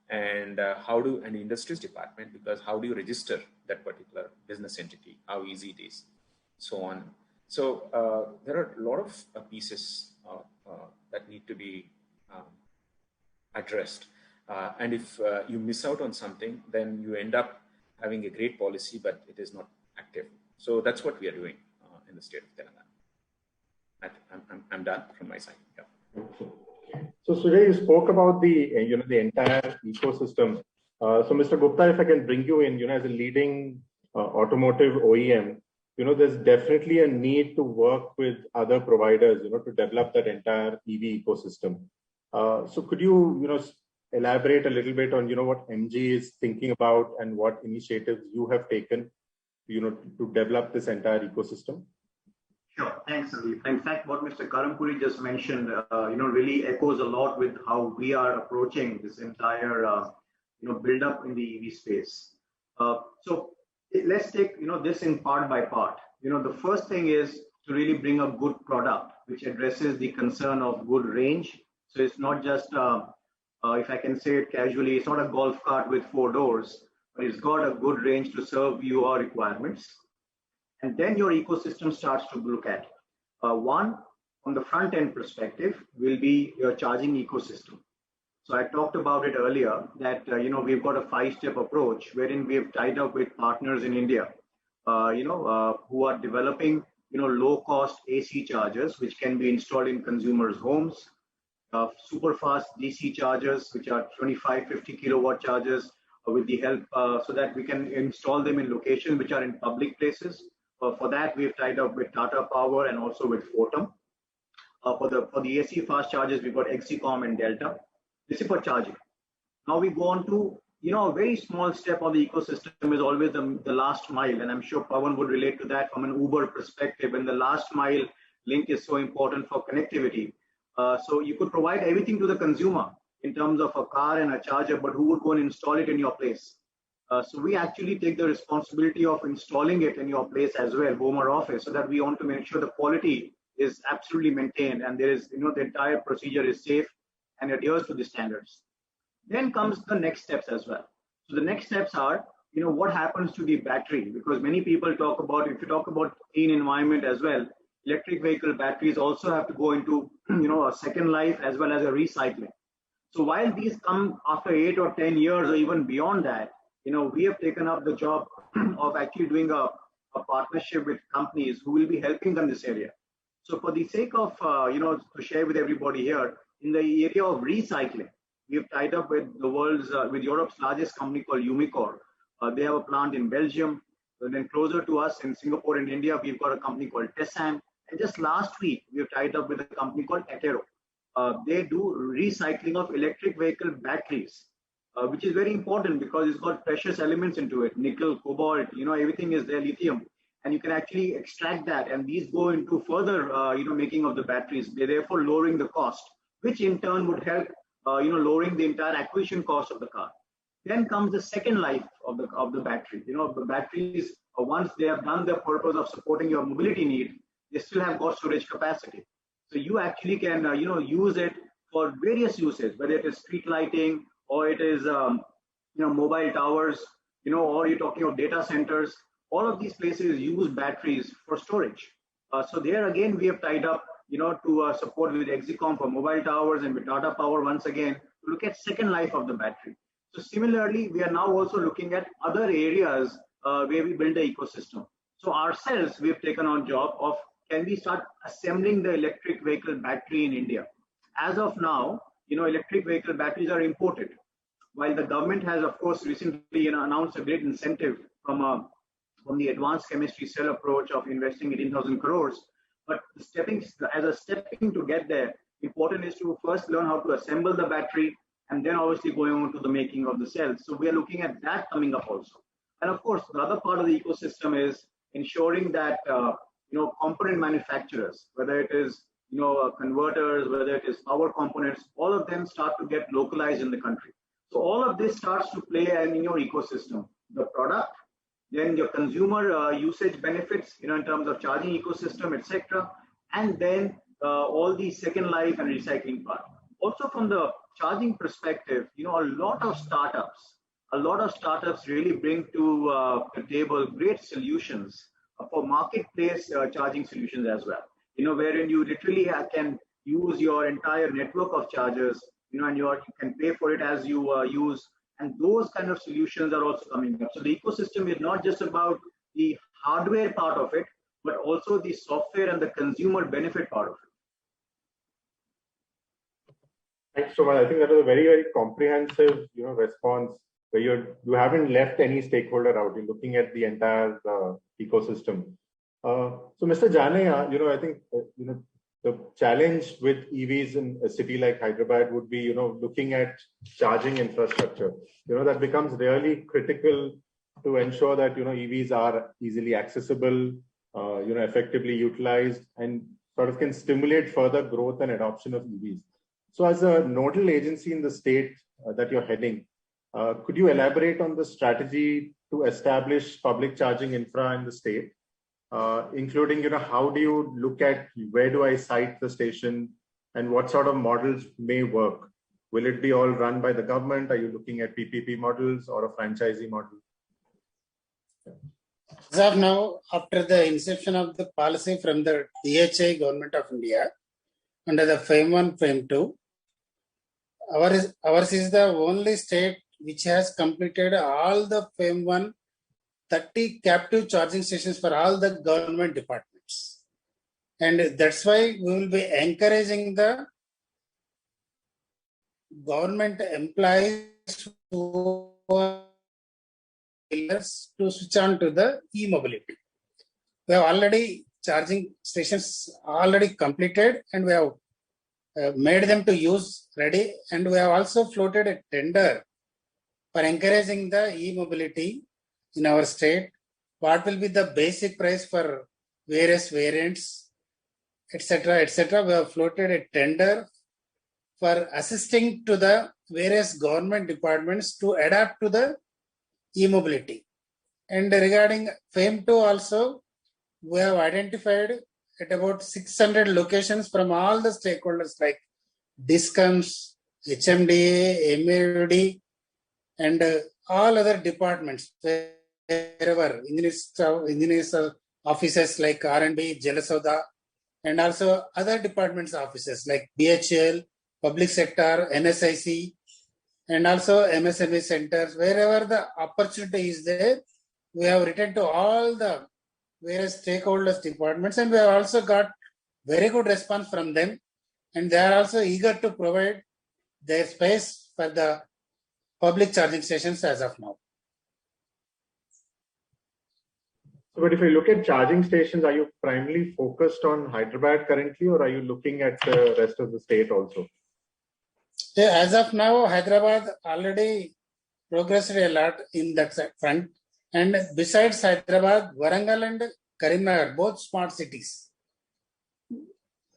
and and the industries department, because how do you register that particular business entity, how easy it is, so on. So there are a lot of pieces that need to be addressed. And if you miss out on something, then you end up having a great policy, but it is not active. So that's what we are doing in the state of Telangana. I'm done from my side. Yeah. So Sujay, you spoke about the entire ecosystem. So Mr. Gupta, if I can bring you in, as a leading automotive OEM, there's definitely a need to work with other providers, to develop that entire EV ecosystem. So could you, elaborate a little bit on, what MG is thinking about and what initiatives you have taken, to develop this entire ecosystem? Sure. Thanks, Sandeep. In fact, what Mr. Karampuri just mentioned, really echoes a lot with how we are approaching this entire, build up in the EV space. So let's take, this in part by part. The first thing is to really bring a good product which addresses the concern of good range. So it's not just, if I can say it casually, it's not a golf cart with 4 doors, but it's got a good range to serve your requirements. And then your ecosystem starts to look at. One, from the front end perspective, will be your charging ecosystem. So I talked about it earlier that, we've got a 5-step approach wherein we have tied up with partners in India, who are developing, low cost AC chargers, which can be installed in consumers' homes, super fast DC chargers, which are 25, 50 kilowatt chargers, with the help so that we can install them in locations which are in public places. For that, we've tied up with Tata Power and also with Fortum. For the AC fast chargers, we've got Exicom and Delta. This is for charging. Now we go on to, a very small step of the ecosystem is always the last mile. And I'm sure Pawan would relate to that from an Uber perspective. And the last mile link is so important for connectivity. So you could provide everything to the consumer in terms of a car and a charger, but who would go and install it in your place? So we actually take the responsibility of installing it in your place as well, home or office, so that we want to make sure the quality is absolutely maintained and there is, the entire procedure is safe and adheres to the standards. Then comes the next steps as well. So the next steps are, what happens to the battery? Because many people talk about, if you talk about clean environment as well, electric vehicle batteries also have to go into, a second life as well as a recycling. So while these come after 8 or 10 years or even beyond that, we have taken up the job of actually doing a partnership with companies who will be helping them in this area. So for the sake of, to share with everybody here, in the area of recycling, we've tied up with with Europe's largest company called Umicore. They have a plant in Belgium. And then closer to us in Singapore and India, we've got a company called Tessan. And just last week, we've tied up with a company called Atero. They do recycling of electric vehicle batteries, which is very important because it's got precious elements into it, nickel, cobalt, everything is there, lithium. And you can actually extract that. And these go into further, making of the batteries. They're therefore lowering the cost, which in turn would help, lowering the entire acquisition cost of the car. Then comes the second life of the battery. The batteries, once they have done the purpose of supporting your mobility need, they still have got storage capacity. So you actually can, use it for various uses, whether it is street lighting or it is, mobile towers, or you're talking of data centers. All of these places use batteries for storage. So there again, we have tied up, to support with Exicom for mobile towers and with Tata Power once again to look at second life of the battery. So similarly, we are now also looking at other areas where we build the ecosystem. So ourselves, we've taken on job of can we start assembling the electric vehicle battery in India? As of now, electric vehicle batteries are imported. While the government has, of course, recently announced a great incentive from the advanced chemistry cell approach of investing 18,000 crores. But stepping to get there, important is to first learn how to assemble the battery and then obviously going on to the making of the cells. So we are looking at that coming up also. And of course, the other part of the ecosystem is ensuring that, component manufacturers, whether it is, converters, whether it is power components, all of them start to get localized in the country. So all of this starts to play in your ecosystem, the product, then your consumer usage benefits, in terms of charging ecosystem, etc. And then all the second life and recycling part. Also from the charging perspective, a lot of startups really bring to the table great solutions for marketplace charging solutions as well. Wherein you literally can use your entire network of chargers, and you can pay for it as you use. And those kind of solutions are also coming up. So the ecosystem is not just about the hardware part of it, but also the software and the consumer benefit part of it. Thanks so much. I think that was a very, very comprehensive, response where you haven't left any stakeholder out. You're looking at the entire ecosystem. So, Mr. Jane, I think the challenge with EVs in a city like Hyderabad would be, looking at charging infrastructure. That becomes really critical to ensure that, EVs are easily accessible, effectively utilized, and sort of can stimulate further growth and adoption of EVs. So as a nodal agency in the state that you're heading, could you elaborate on the strategy to establish public charging infra in the state? Including, how do you look at where do I site the station and what sort of models may work? Will it be all run by the government? Are you looking at PPP models or a franchisee model? As of now, after the inception of the policy from the DHI Government of India, under the FAME 1, FAME 2, ours is the only state which has completed all the FAME 1 30 captive charging stations for all the government departments. And that's why we will be encouraging the government employees who are to switch on to the e-mobility. We have already charging stations already completed, and we have made them to use ready, and we have also floated a tender for encouraging the e-mobility in our state. What will be the basic price for various variants, etc., etc. We have floated a tender for assisting to the various government departments to adapt to the e-mobility. And regarding FAME2 also, we have identified at about 600 locations from all the stakeholders like DISCOMs, HMDA, MAUD, and all other departments, wherever engineers offices like R&B, Jalasauda, and also other departments offices like BHL, public sector, NSIC, and also MSME centers. Wherever the opportunity is there, we have written to all the various stakeholders departments, and we have also got very good response from them, and they are also eager to provide their space for the public charging stations as of now. But if you look at charging stations, are you primarily focused on Hyderabad currently, or are you looking at the rest of the state also? Yeah, as of now, Hyderabad already progressed a lot in that front. And besides Hyderabad, Warangal and Karimnagar, both smart cities,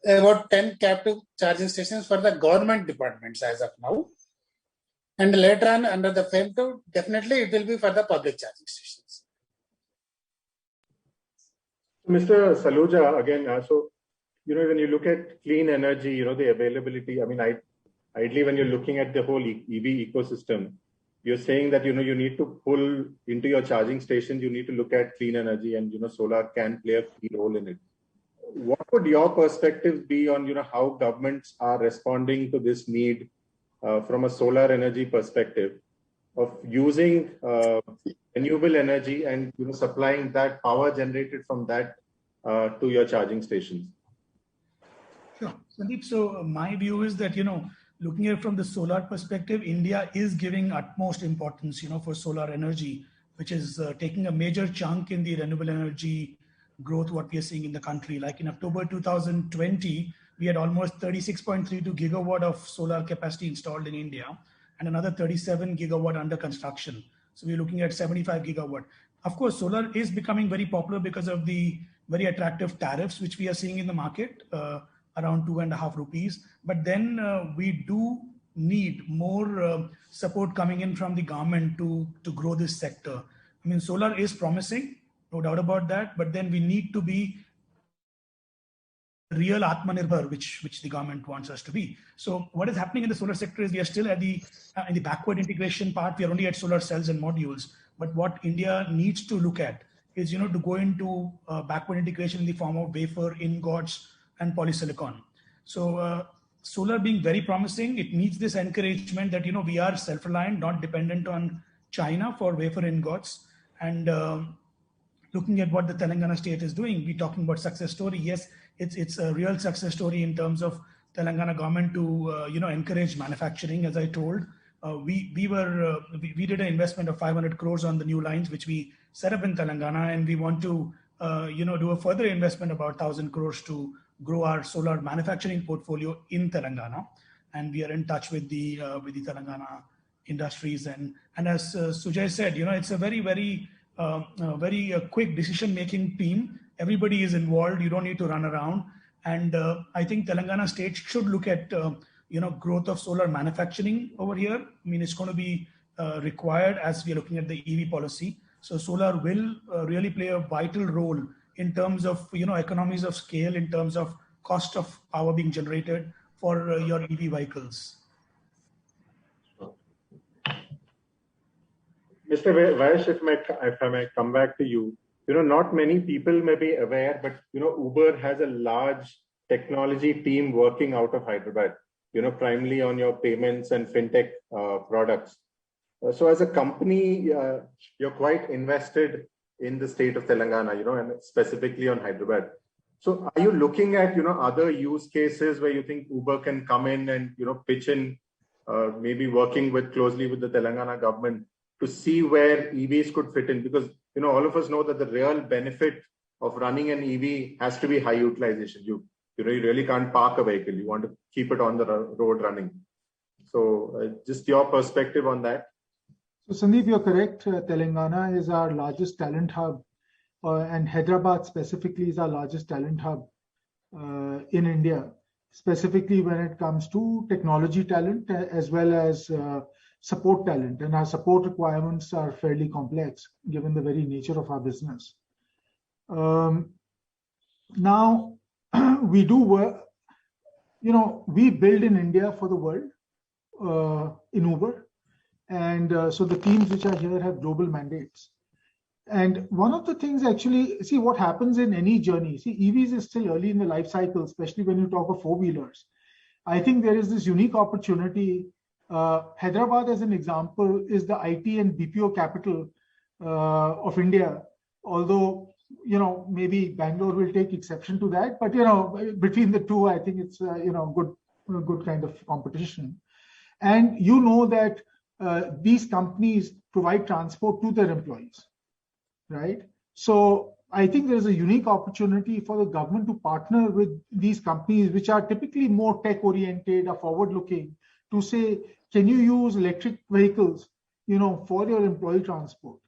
about 10 captive charging stations for the government departments as of now. And later on, under the FAME2, definitely it will be for the public charging stations. Mr. Saluja, again, so, when you look at clean energy, the availability, ideally, when you're looking at the whole EV ecosystem, you're saying that, you need to pull into your charging stations, you need to look at clean energy, and, solar can play a key role in it. What would your perspective be on, how governments are responding to this need from a solar energy perspective of using renewable energy and, supplying that power generated from that to your charging stations? Sure. Sandeep, so my view is that, looking at it from the solar perspective, India is giving utmost importance, for solar energy, which is taking a major chunk in the renewable energy growth, what we are seeing in the country. Like in October 2020, we had almost 36.32 gigawatt of solar capacity installed in India and another 37 gigawatt under construction. So we're looking at 75 gigawatt. Of course, solar is becoming very popular because of the very attractive tariffs, which we are seeing in the market, around 2.5 rupees. But then we do need more support coming in from the government to grow this sector. Solar is promising, no doubt about that, but then we need to be real Atmanirbhar, which the government wants us to be. So what is happening in the solar sector is we are still at the in the backward integration part. We are only at solar cells and modules. But what India needs to look at is, to go into backward integration in the form of wafer, ingots, and polysilicon. So solar being very promising, it needs this encouragement that, we are self-reliant, not dependent on China for wafer ingots. And looking at what the Telangana state is doing, we're talking about success story. Yes, it's a real success story in terms of Telangana government to encourage manufacturing. As I told, we did an investment of 500 crores on the new lines which we set up in Telangana, and we want to do a further investment about 1,000 crores to grow our solar manufacturing portfolio in Telangana. And we are in touch with the Telangana industries, and as Sujay said, it's a very, very quick decision-making team. Everybody is involved. You don't need to run around. And I think Telangana state should look at, growth of solar manufacturing over here. It's going to be required as we are looking at the EV policy. So solar will really play a vital role in terms of, economies of scale, in terms of cost of power being generated for your EV vehicles. Mr. Vash, if I may come back to you, not many people may be aware, but, Uber has a large technology team working out of Hyderabad, primarily on your payments and fintech products. So as a company, you're quite invested in the state of Telangana, and specifically on Hyderabad. So are you looking at, other use cases where you think Uber can come in and, pitch in maybe working closely with the Telangana government to see where EVs could fit in? Because, all of us know that the real benefit of running an EV has to be high utilization. You really can't park a vehicle. You want to keep it on the road running. So just your perspective on that. So Sandeep, you're correct. Telangana is our largest talent hub, and Hyderabad specifically is our largest talent hub in India, specifically when it comes to technology talent as well as support talent. And our support requirements are fairly complex given the very nature of our business. Now, we do work, we build in India for the world in Uber. And so the teams which are here have global mandates. And one of the things actually, see what happens in any journey, EVs is still early in the life cycle, especially when you talk of four-wheelers. I think there is this unique opportunity. Hyderabad, as an example, is the IT and BPO capital of India. Although, maybe Bangalore will take exception to that. But, between the two, I think it's, good kind of competition. And that these companies provide transport to their employees, right? So I think there's a unique opportunity for the government to partner with these companies, which are typically more tech-oriented or forward-looking, to say, can you use electric vehicles, for your employee transport,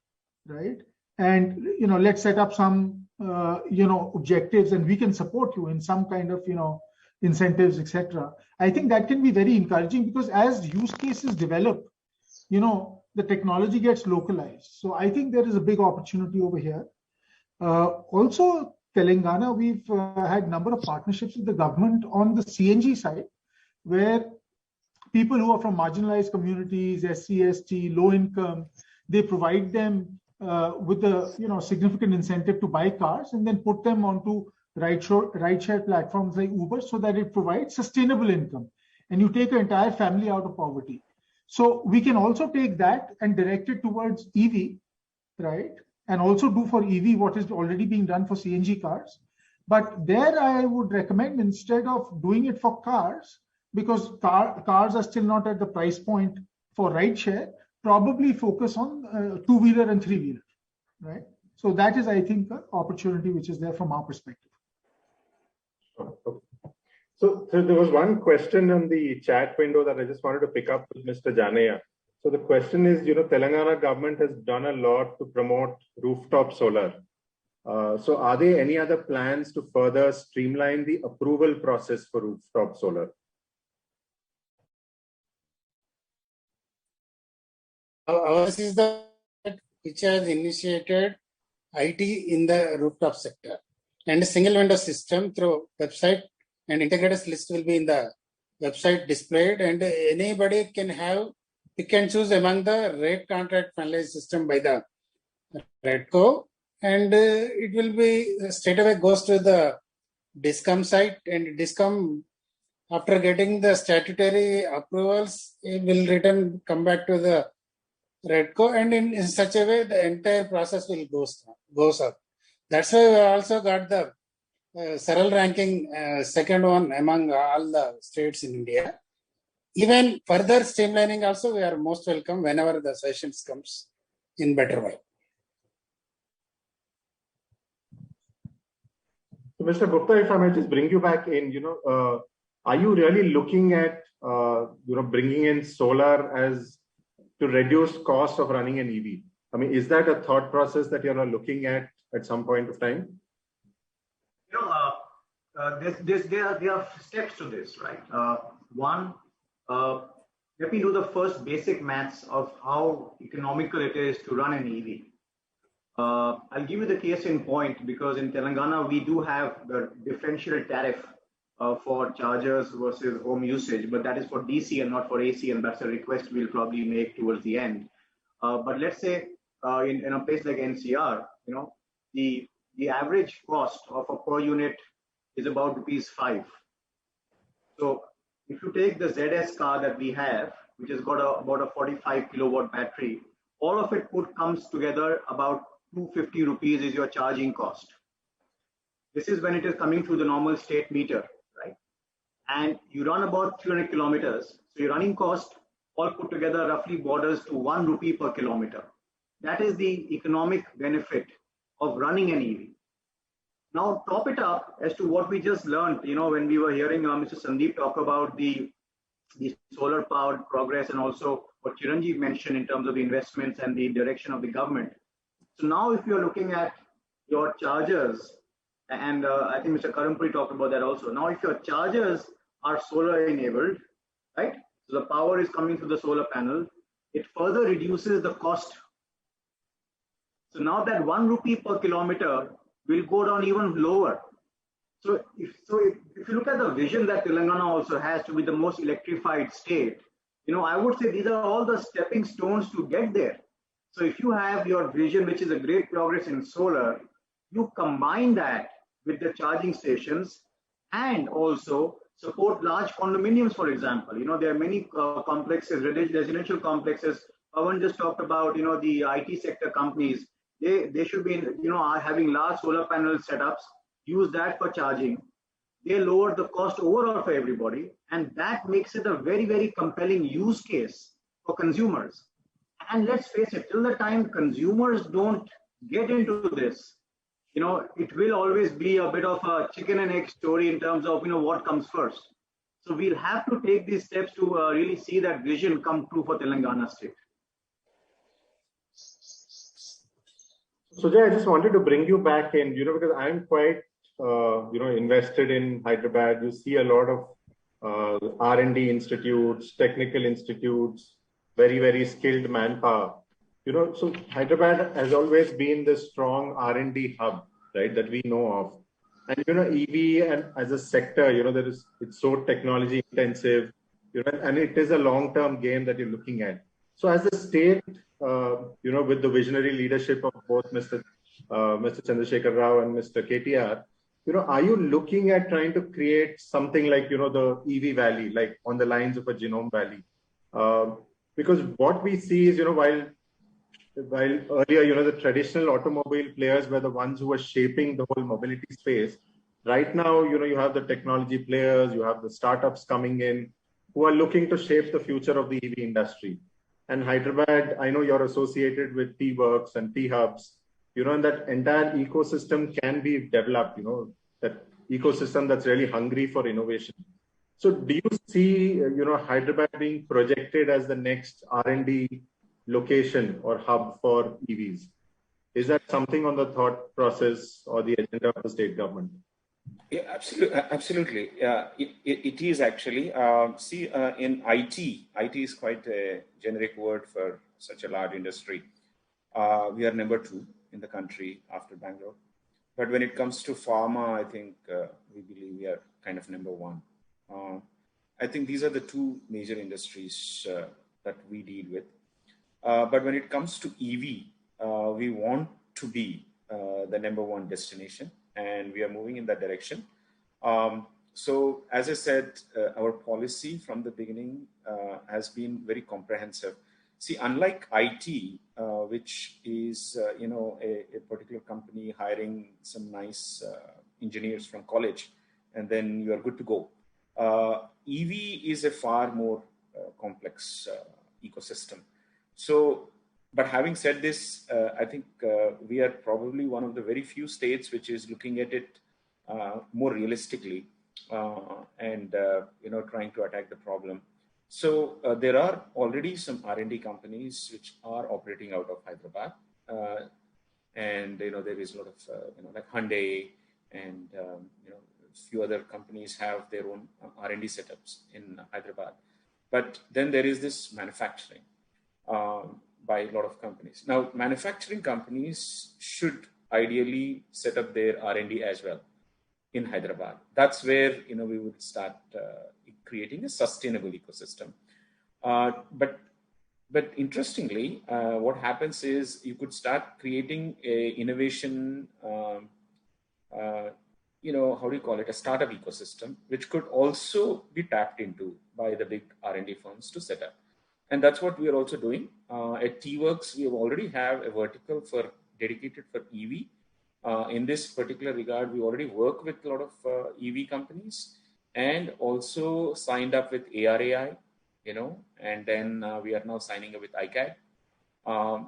right? And, let's set up some, objectives, and we can support you in some kind of, incentives, etc. I think that can be very encouraging, because as use cases develop, the technology gets localized. So I think there is a big opportunity over here. Also, Telangana, we've had a number of partnerships with the government on the CNG side, where people who are from marginalized communities, SC, ST, low income, they provide them with a significant incentive to buy cars and then put them onto rideshare platforms like Uber, so that it provides sustainable income. And you take an entire family out of poverty. So we can also take that and direct it towards EV, right? And also do for EV what is already being done for CNG cars. But there I would recommend, instead of doing it for cars, because cars are still not at the price point for rideshare, probably focus on two-wheeler and three-wheeler, right? So that is, I think, an opportunity which is there from our perspective. So there was one question on the chat window that I just wanted to pick up with Mr. Janeya. So the question is, Telangana government has done a lot to promote rooftop solar. So are there any other plans to further streamline the approval process for rooftop solar? Ours is the which has initiated IT in the rooftop sector, and a single vendor system through website and integrators list will be in the website displayed, and anybody can have pick and choose among the rate contract finalized system by the REDCO, and it will be straight away goes to the DISCOM site, and DISCOM, after getting the statutory approvals, it will come back to the REDCO, and in such a way the entire process will goes up. That's why we also got the Saral ranking second one among all the states in India. Even further streamlining also, we are most welcome whenever the sessions comes in better way. So Mr. Gupta, if I may just bring you back in, are you really looking at, bringing in solar as to reduce cost of running an EV? I mean, is that a thought process that you're looking at some point of time? There are steps to this, right? One, let me do the first basic maths of how economical it is to run an EV. I'll give you the case in point, because in Telangana, we do have the differential tariff for chargers versus home usage, but that is for DC and not for AC, and that's a request we'll probably make towards the end. But let's say in a place like NCR, the average cost of a per unit is about ₹5. So if you take the ZS car that we have, which has got about a 45 kilowatt battery, all of it comes together about 250 rupees is your charging cost. This is when it is coming through the normal state meter, right? And you run about 300 kilometers. So your running cost all put together roughly borders to 1 rupee per kilometer. That is the economic benefit of running an EV. Now, top it up as to what we just learned, when we were hearing Mr. Sandeep talk about the solar powered progress and also what Chiranjeev mentioned in terms of the investments and the direction of the government. So now if you're looking at your chargers, and I think Mr. Karampuri talked about that also. Now, if your chargers are solar enabled, right? So the power is coming through the solar panel, it further reduces the cost. So now that 1 rupee per kilometer will go down even lower. So if you look at the vision that Telangana also has to be the most electrified state, I would say these are all the stepping stones to get there. So if you have your vision, which is a great progress in solar, you combine that with the charging stations and also support large condominiums, for example. There are many complexes, residential complexes. Pawan just talked about, the IT sector companies. They should be, having large solar panel setups, use that for charging. They lower the cost overall for everybody. And that makes it a very, very compelling use case for consumers. And let's face it, till the time consumers don't get into this, it will always be a bit of a chicken and egg story in terms of, what comes first. So we'll have to take these steps to really see that vision come true for Telangana state. Sujay, I just wanted to bring you back in, because I'm quite, invested in Hyderabad. You see a lot of R&D institutes, technical institutes, very, very skilled manpower. So Hyderabad has always been the strong R&D hub, right, that we know of. And, EV and as a sector, it's so technology intensive, and it is a long-term game that you're looking at. So as a state, with the visionary leadership of both Mr. Chandrasekhar Rao and Mr. KTR, are you looking at trying to create something like, the EV Valley, like on the lines of a Genome Valley? Because what we see is, while earlier, the traditional automobile players were the ones who were shaping the whole mobility space. Right now, you have the technology players, you have the startups coming in who are looking to shape the future of the EV industry. And Hyderabad, I know you're associated with T-Works and T-Hubs, and that entire ecosystem can be developed, that ecosystem that's really hungry for innovation. So do you see, Hyderabad being projected as the next R&D location or hub for EVs? Is that something on the thought process or the agenda of the state government? Yeah, absolutely. It is actually. In IT is quite a generic word for such a large industry. We are number 2 in the country after Bangalore. But when it comes to pharma, I think we believe we are kind of number 1. I think these are the 2 major industries that we deal with. But when it comes to EV, we want to be the number 1 destination, and we are moving in that direction. So as I said, our policy from the beginning has been very comprehensive. See, unlike IT, which is, a particular company hiring some nice engineers from college, and then you are good to go. EV is a far more complex ecosystem. So, but having said this, I think we are probably one of the very few states which is looking at it more realistically and trying to attack the problem. So there are already some R&D companies which are operating out of Hyderabad, and there is a lot of like Hyundai and a few other companies have their own R&D setups in Hyderabad. But then there is this manufacturing by a lot of companies. Now, manufacturing companies should ideally set up their R&D as well in Hyderabad. That's where we would start creating a sustainable ecosystem. But interestingly, what happens is you could start creating a innovation, how do you call it, a startup ecosystem, which could also be tapped into by the big R&D firms to set up. And that's what we are also doing. At T-Works, we already have a vertical dedicated for EV. In this particular regard, we already work with a lot of EV companies and also signed up with ARAI and then we are now signing up with ICAD.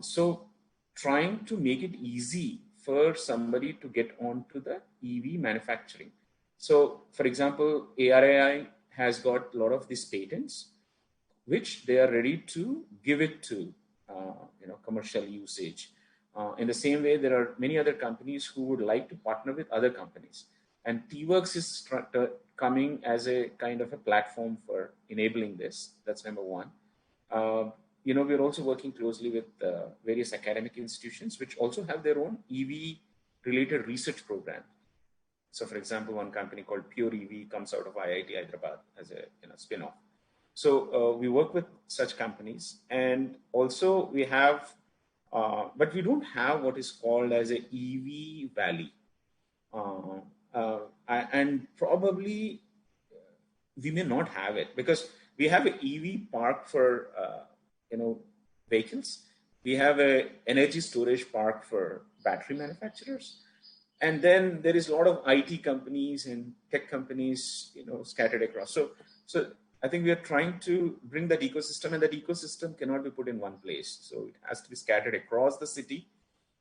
So trying to make it easy for somebody to get onto the EV manufacturing. So for example, ARAI has got a lot of these patents, which they are ready to give it to, commercial usage. In the same way, there are many other companies who would like to partner with other companies. And T-Works is coming as a kind of a platform for enabling this. That's number one. We're also working closely with various academic institutions, which also have their own EV-related research program. So, for example, one company called Pure EV comes out of IIT Hyderabad as a spin-off. So we work with such companies, and also we have, but we don't have what is called as a EV valley, and probably we may not have it because we have an EV park for vehicles. We have an energy storage park for battery manufacturers. And then there is a lot of IT companies and tech companies, scattered across. So I think we are trying to bring that ecosystem, and that ecosystem cannot be put in one place. So it has to be scattered across the city,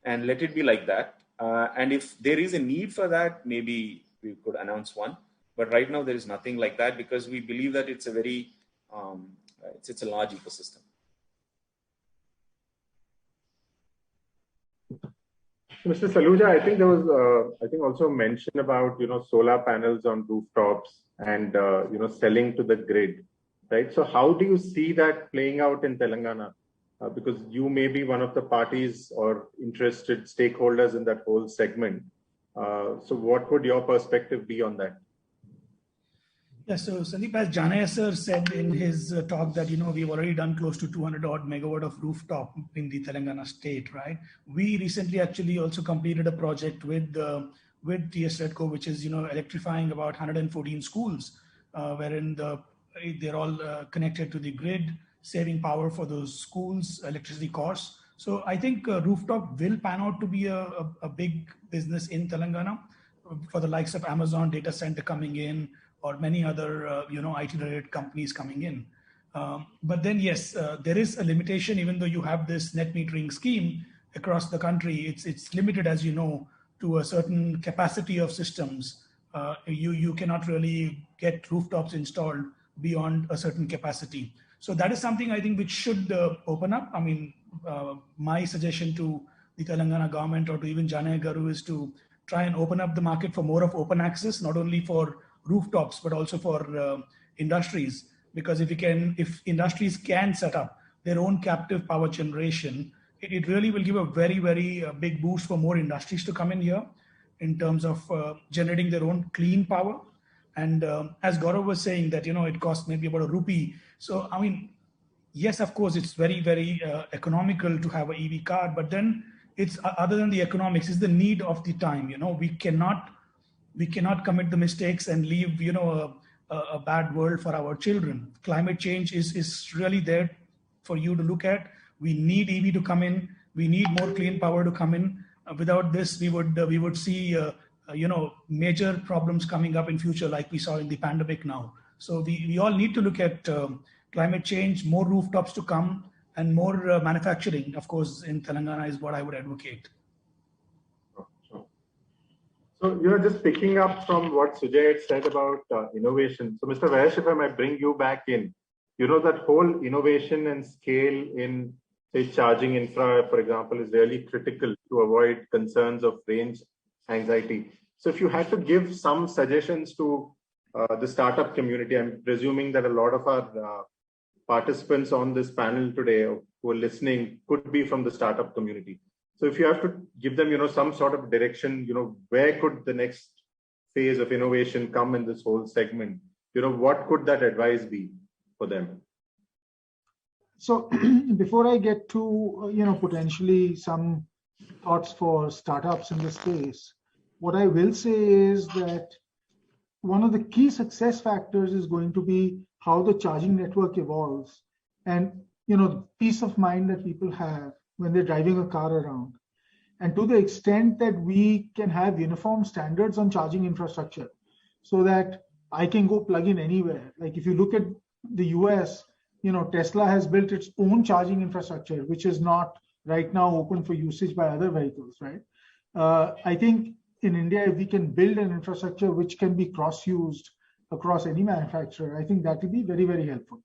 and let it be like that. And if there is a need for that, maybe we could announce one. But right now there is nothing like that because we believe that it's a very, it's a large ecosystem. Mr. Saluja, I think there was, also mention about, solar panels on rooftops and, selling to the grid, right? So how do you see that playing out in Telangana? Because you may be one of the parties or interested stakeholders in that whole segment. So what would your perspective be on that? Yeah, so Sandeep, as Janaya sir said in his talk that, we've already done close to 200 odd megawatt of rooftop in the Telangana state, right? We recently actually also completed a project with TS Redco, which is, electrifying about 114 schools, wherein they're all connected to the grid, saving power for those schools, electricity costs. So I think rooftop will pan out to be a big business in Telangana for the likes of Amazon data center coming in, or many other, IT-related companies coming in. But then, yes, there is a limitation, even though you have this net metering scheme across the country, it's limited, as you know, to a certain capacity of systems. You cannot really get rooftops installed beyond a certain capacity. So that is something I think which should open up. I mean, my suggestion to the Telangana government or to even Janaya Garu is to try and open up the market for more of open access, not only for rooftops, but also for industries. Because if industries can set up their own captive power generation, it really will give a very, very big boost for more industries to come in here in terms of generating their own clean power. And as Gaurav was saying that, it costs maybe about ₹1. So, I mean, yes, of course, it's very, very economical to have an EV car, but then it's other than the economics, it's the need of the time. We cannot commit the mistakes and leave, a bad world for our children. Climate change is really there for you to look at. We need EV to come in. We need more clean power to come in. Without this, we would see, major problems coming up in future, like we saw in the pandemic now. So we all need to look at climate change, more rooftops to come, and more manufacturing, of course, in Telangana is what I would advocate. So, just picking up from what Sujay had said about innovation. So, Mr. Vash, if I might bring you back in, that whole innovation and scale in, say, charging infra, for example, is really critical to avoid concerns of range anxiety. So, if you had to give some suggestions to the startup community, I'm presuming that a lot of our participants on this panel today who are listening could be from the startup community. So if you have to give them, some sort of direction, where could the next phase of innovation come in this whole segment? What could that advice be for them? So before I get to, potentially some thoughts for startups in this space, what I will say is that one of the key success factors is going to be how the charging network evolves and, the peace of mind that people have when they're driving a car around. And to the extent that we can have uniform standards on charging infrastructure so that I can go plug in anywhere. Like if you look at the US, Tesla has built its own charging infrastructure, which is not right now open for usage by other vehicles, right? I think in India, if we can build an infrastructure which can be cross-used across any manufacturer, I think that will be very, very helpful.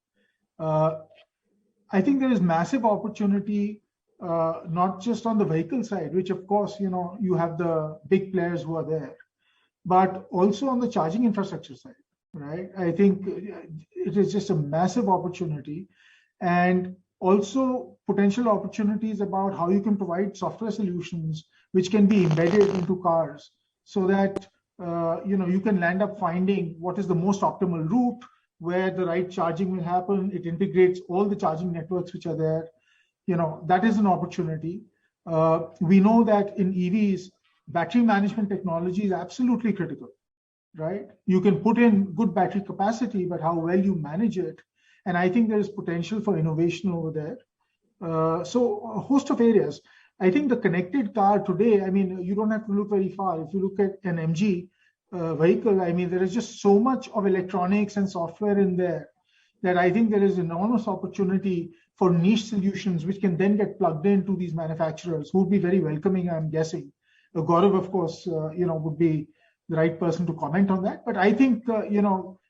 I think there is massive opportunity, not just on the vehicle side, which of course, you have the big players who are there, but also on the charging infrastructure side, right? I think it is just a massive opportunity, and also potential opportunities about how you can provide software solutions which can be embedded into cars so that you can land up finding what is the most optimal route, where the right charging will happen. It integrates all the charging networks which are there. That is an opportunity. We know that in EVs, battery management technology is absolutely critical, right? You can put in good battery capacity, but how well you manage it. And I think there is potential for innovation over there. So a host of areas. I think the connected car today, you don't have to look very far. If you look at an MG vehicle, there is just so much of electronics and software in there that I think there is enormous opportunity for niche solutions which can then get plugged into these manufacturers who would be very welcoming, I'm guessing. Gaurav, of course, would be the right person to comment on that. But I think,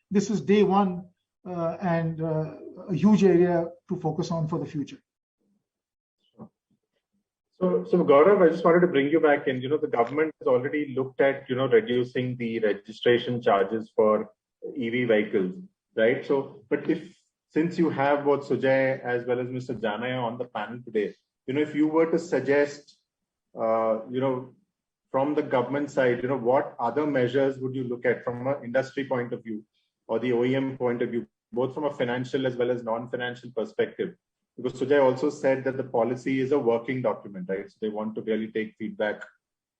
this is day one and a huge area to focus on for the future. So Gaurav, I just wanted to bring you back in. The government has already looked at, reducing the registration charges for EV vehicles, right? So, but since you have both Sujay as well as Mr. Janaya on the panel today, if you were to suggest, from the government side, what other measures would you look at from an industry point of view or the OEM point of view, both from a financial as well as non-financial perspective? Because Sujay also said that the policy is a working document, right? So they want to really take feedback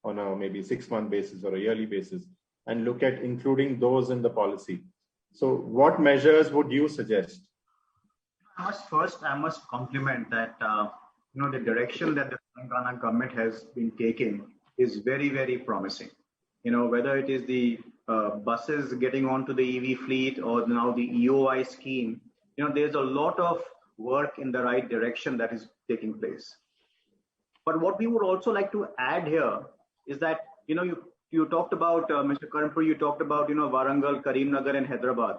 on a maybe 6-month basis or a yearly basis and look at including those in the policy. So what measures would you suggest? I must compliment that, the direction that the Telangana government has been taking is very, very promising. Whether it is the buses getting onto the EV fleet or now the EOI scheme, there's a lot of work in the right direction that is taking place. But what we would also like to add here is that, you talked about, Mr. Karampur, you talked about, Warangal, Karimnagar and Hyderabad,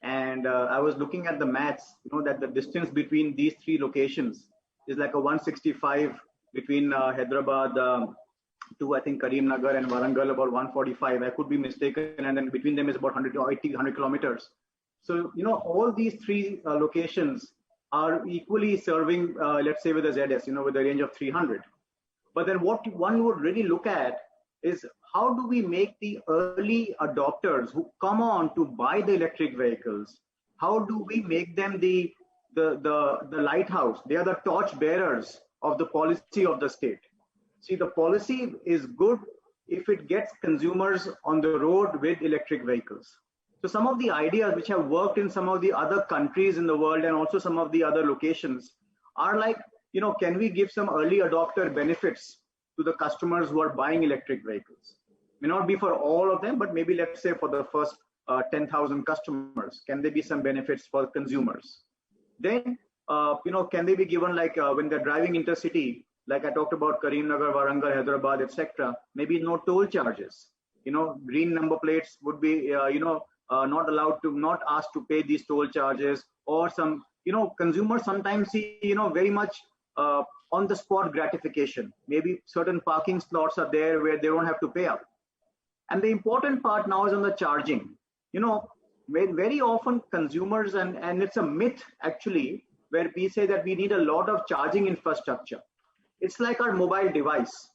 and I was looking at the maths, that the distance between these three locations is like a 165 between Hyderabad to, I think, Karimnagar and Warangal, about 145. I could be mistaken. And then between them is about 100 kilometers. So, all these three locations are equally serving, let's say, with a ZS, with a range of 300. But then what one would really look at is how do we make the early adopters who come on to buy the electric vehicles, how do we make them the lighthouse? They are the torch bearers of the policy of the state. See, the policy is good if it gets consumers on the road with electric vehicles. So some of the ideas which have worked in some of the other countries in the world and also some of the other locations are like, can we give some early adopter benefits to the customers who are buying electric vehicles? May not be for all of them, but maybe let's say for the first 10,000 customers, can there be some benefits for consumers? Then, can they be given like when they're driving intercity, like I talked about Karimnagar, Warangal, Hyderabad, etc. Maybe no toll charges. Green number plates would be, not asked to pay these toll charges, or some, consumers sometimes see, very much on the spot gratification. Maybe certain parking slots are there where they don't have to pay up. And the important part now is on the charging. Very often consumers, and it's a myth actually, where we say that we need a lot of charging infrastructure. It's like our mobile device,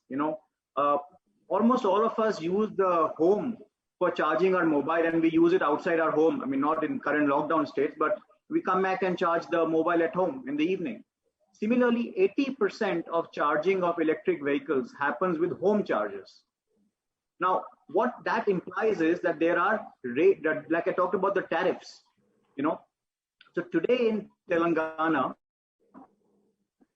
almost all of us use the home for charging our mobile, and we use it outside our home. Not in current lockdown states, but we come back and charge the mobile at home in the evening. Similarly, 80% of charging of electric vehicles happens with home chargers. Now, what that implies is that there are like I talked about the tariffs, So today in Telangana,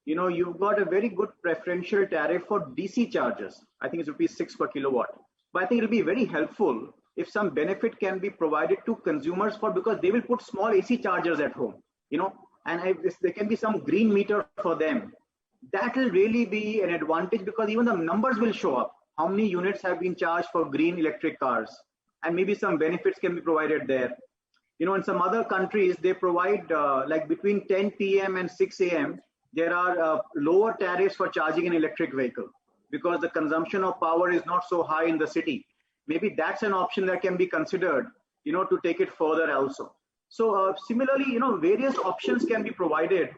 you've got a very good preferential tariff for DC chargers. I think it's ₹6 per kilowatt. But I think it'll be very helpful if some benefit can be provided to consumers because they will put small AC chargers at home. and if there can be some green meter for them, that will really be an advantage, because even the numbers will show up. How many units have been charged for green electric cars, and maybe some benefits can be provided there. You know, in some other countries, they provide like between 10 p.m. and 6 a.m. there are lower tariffs for charging an electric vehicle because the consumption of power is not so high in the city. Maybe that's an option that can be considered, you know, to take it further also. So similarly, you know, various options can be provided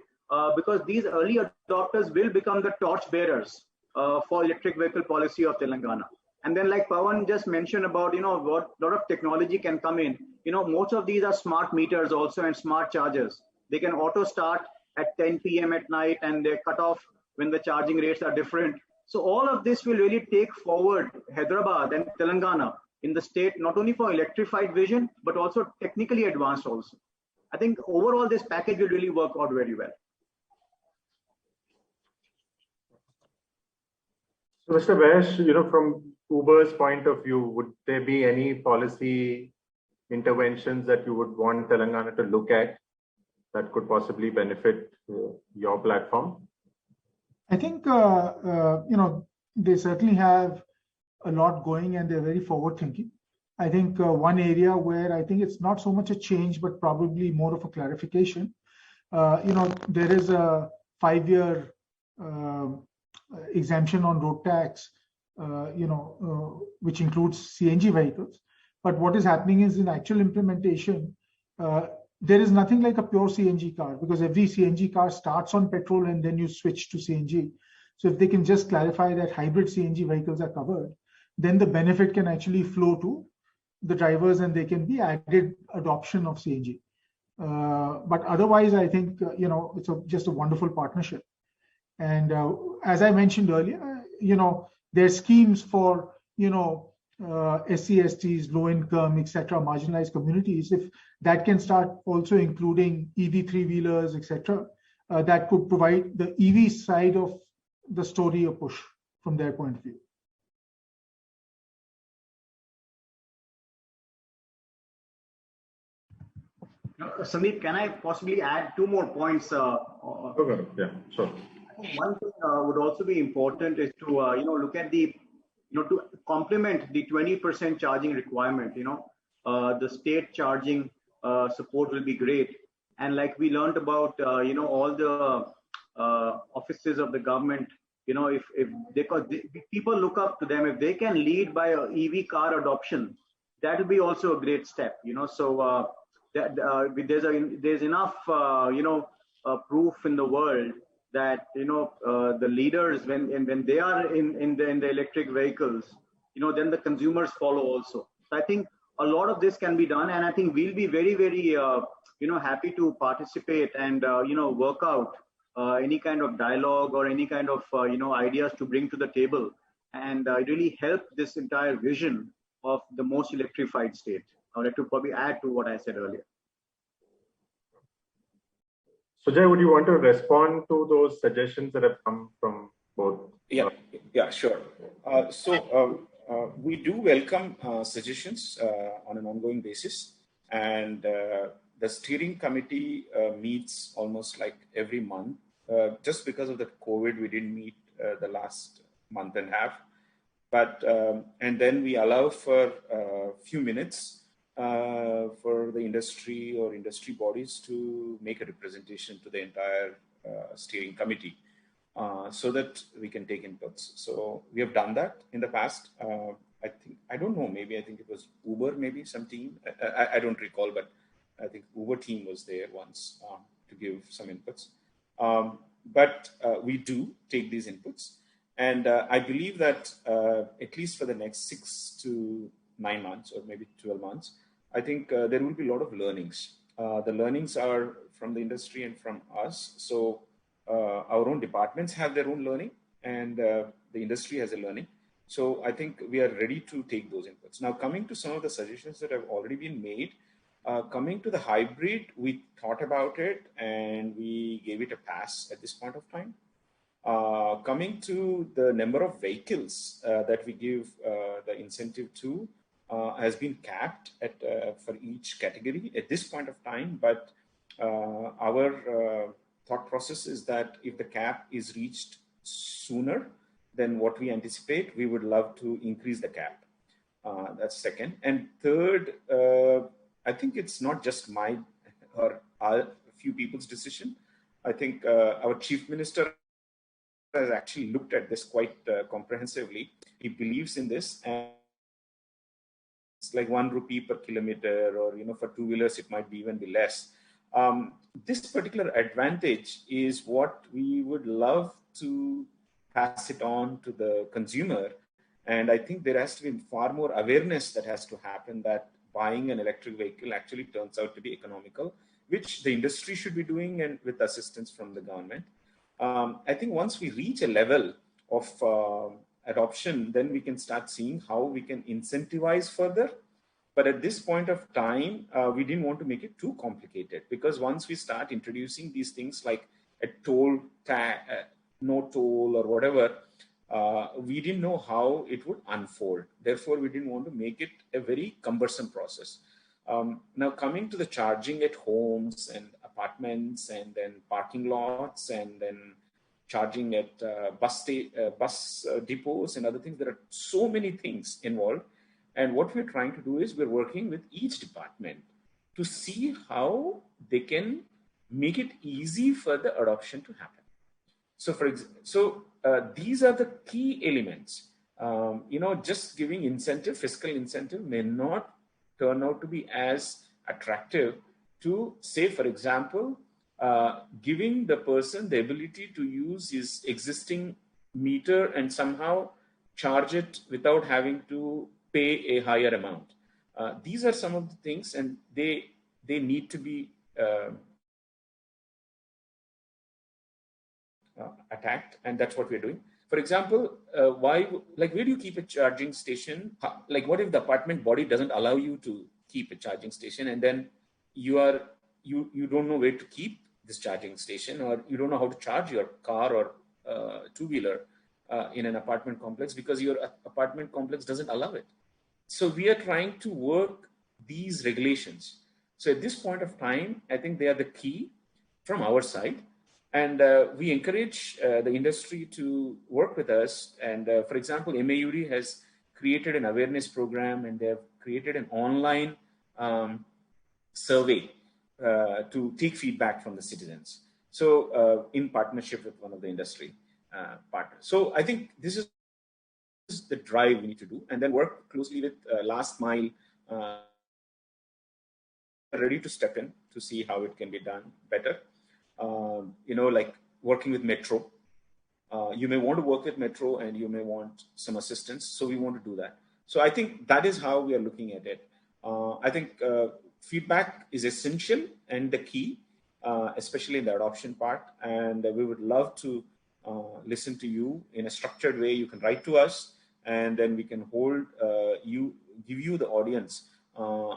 because these early adopters will become the torch bearers for electric vehicle policy of Telangana. And then, like Pawan just mentioned about, you know, what lot of technology can come in. You know, most of these are smart meters also and smart chargers. They can auto start at 10 p.m. at night, and they cut off when the charging rates are different. So all of this will really take forward Hyderabad and Telangana in the state, not only for electrified vision, but also technically advanced also. I think overall this package will really work out very well. So Mr. Vash, you know, from Uber's point of view, would there be any policy interventions that you would want Telangana to look at that could possibly benefit your platform? I think, you know, they certainly have a lot going and they're very forward thinking. I think one area where I think it's not so much a change, but probably more of a clarification, you know, there is a 5-year exemption on road tax, you know, which includes CNG vehicles. But what is happening is in actual implementation, there is nothing like a pure CNG car, because every CNG car starts on petrol and then you switch to CNG. So if they can just clarify that hybrid CNG vehicles are covered, then the benefit can actually flow to the drivers and they can be added adoption of CNG. But otherwise, I think, you know, it's just a wonderful partnership. And as I mentioned earlier, you know, there's schemes for, you know, SC, STs, low income, etc., marginalized communities. If that can start also including EV 3-wheelers, etc., that could provide the EV side of the story a push from their point of view. Sandeep, can I possibly add 2 more points? Okay. Yeah, sure. One thing would also be important is to you know, look at the, you know, to complement the 20% charging requirement. You know, the state charging support will be great. And like we learned about, you know, all the offices of the government, you know, if people look up to them, if they can lead by a EV car adoption, that will be also a great step. You know, so there's enough you know, proof in the world that, you know, the leaders, when they are in the electric vehicles, you know, then the consumers follow also. So I think a lot of this can be done, and I think we'll be very, very you know, happy to participate and you know, work out any kind of dialogue or any kind of you know, ideas to bring to the table and really help this entire vision of the most electrified state. I would like to probably add to what I said earlier. Sujay, would you want to respond to those suggestions that have come from both? Yeah, sure. We do welcome suggestions on an ongoing basis, and the steering committee meets almost like every month. Just because of the COVID, we didn't meet the last month and a half, but and then we allow for a few minutes for the industry or industry bodies to make a representation to the entire steering committee so that we can take inputs. So we have done that in the past. I don't know, maybe I think it was Uber, maybe some team. I don't recall, but I think Uber team was there once to give some inputs. But we do take these inputs. And I believe that at least for the next 6 to 9 months or maybe 12 months, I think there will be a lot of learnings. The learnings are from the industry and from us. So our own departments have their own learning, and the industry has a learning. So I think we are ready to take those inputs. Now, coming to some of the suggestions that have already been made, coming to the hybrid, we thought about it and we gave it a pass at this point of time. Coming to the number of vehicles that we give the incentive to has been capped at for each category at this point of time, but our thought process is that if the cap is reached sooner than what we anticipate, we would love to increase the cap. That's second. And third, I think it's not just my or a few people's decision. I think our chief minister has actually looked at this quite comprehensively. He believes in this, and it's like 1 rupee per kilometer, or for two-wheelers it might be even be less. This particular advantage is what we would love to pass it on to the consumer. And I think there has to be far more awareness that has to happen, that buying an electric vehicle actually turns out to be economical, which the industry should be doing, and with assistance from the government. I think once we reach a level of adoption, then we can start seeing how we can incentivize further. But at this point of time, we didn't want to make it too complicated, because once we start introducing these things like a toll tag, no toll or whatever, we didn't know how it would unfold. Therefore, we didn't want to make it a very cumbersome process. Now, coming to the charging at homes and apartments, and then parking lots, and then charging at bus depots and other things, there are so many things involved. And what we're trying to do is we're working with each department to see how they can make it easy for the adoption to happen. So, these are the key elements. Just giving incentive, fiscal incentive, may not turn out to be as attractive to, say, for example, giving the person the ability to use his existing meter and somehow charge it without having to pay a higher amount. These are some of the things, and they need to be attacked, and that's what we're doing. For example, where do you keep a charging station? Like, what if the apartment body doesn't allow you to keep a charging station, and then you don't know where to keep this charging station, or you don't know how to charge your car or two-wheeler in an apartment complex because your apartment complex doesn't allow it. So we are trying to work these regulations. So at this point of time, I think they are the key from our side. And we encourage the industry to work with us. And for example, MAUD has created an awareness program, and they have created an online survey to take feedback from the citizens. So in partnership with one of the industry partners. So I think this is the drive we need to do, and then work closely with last mile, ready to step in to see how it can be done better. Like working with Metro. You may want to work with Metro, and you may want some assistance. So we want to do that. So I think that is how we are looking at it. I think feedback is essential and the key, especially in the adoption part. And we would love to listen to you in a structured way. You can write to us, and then we can give you the audience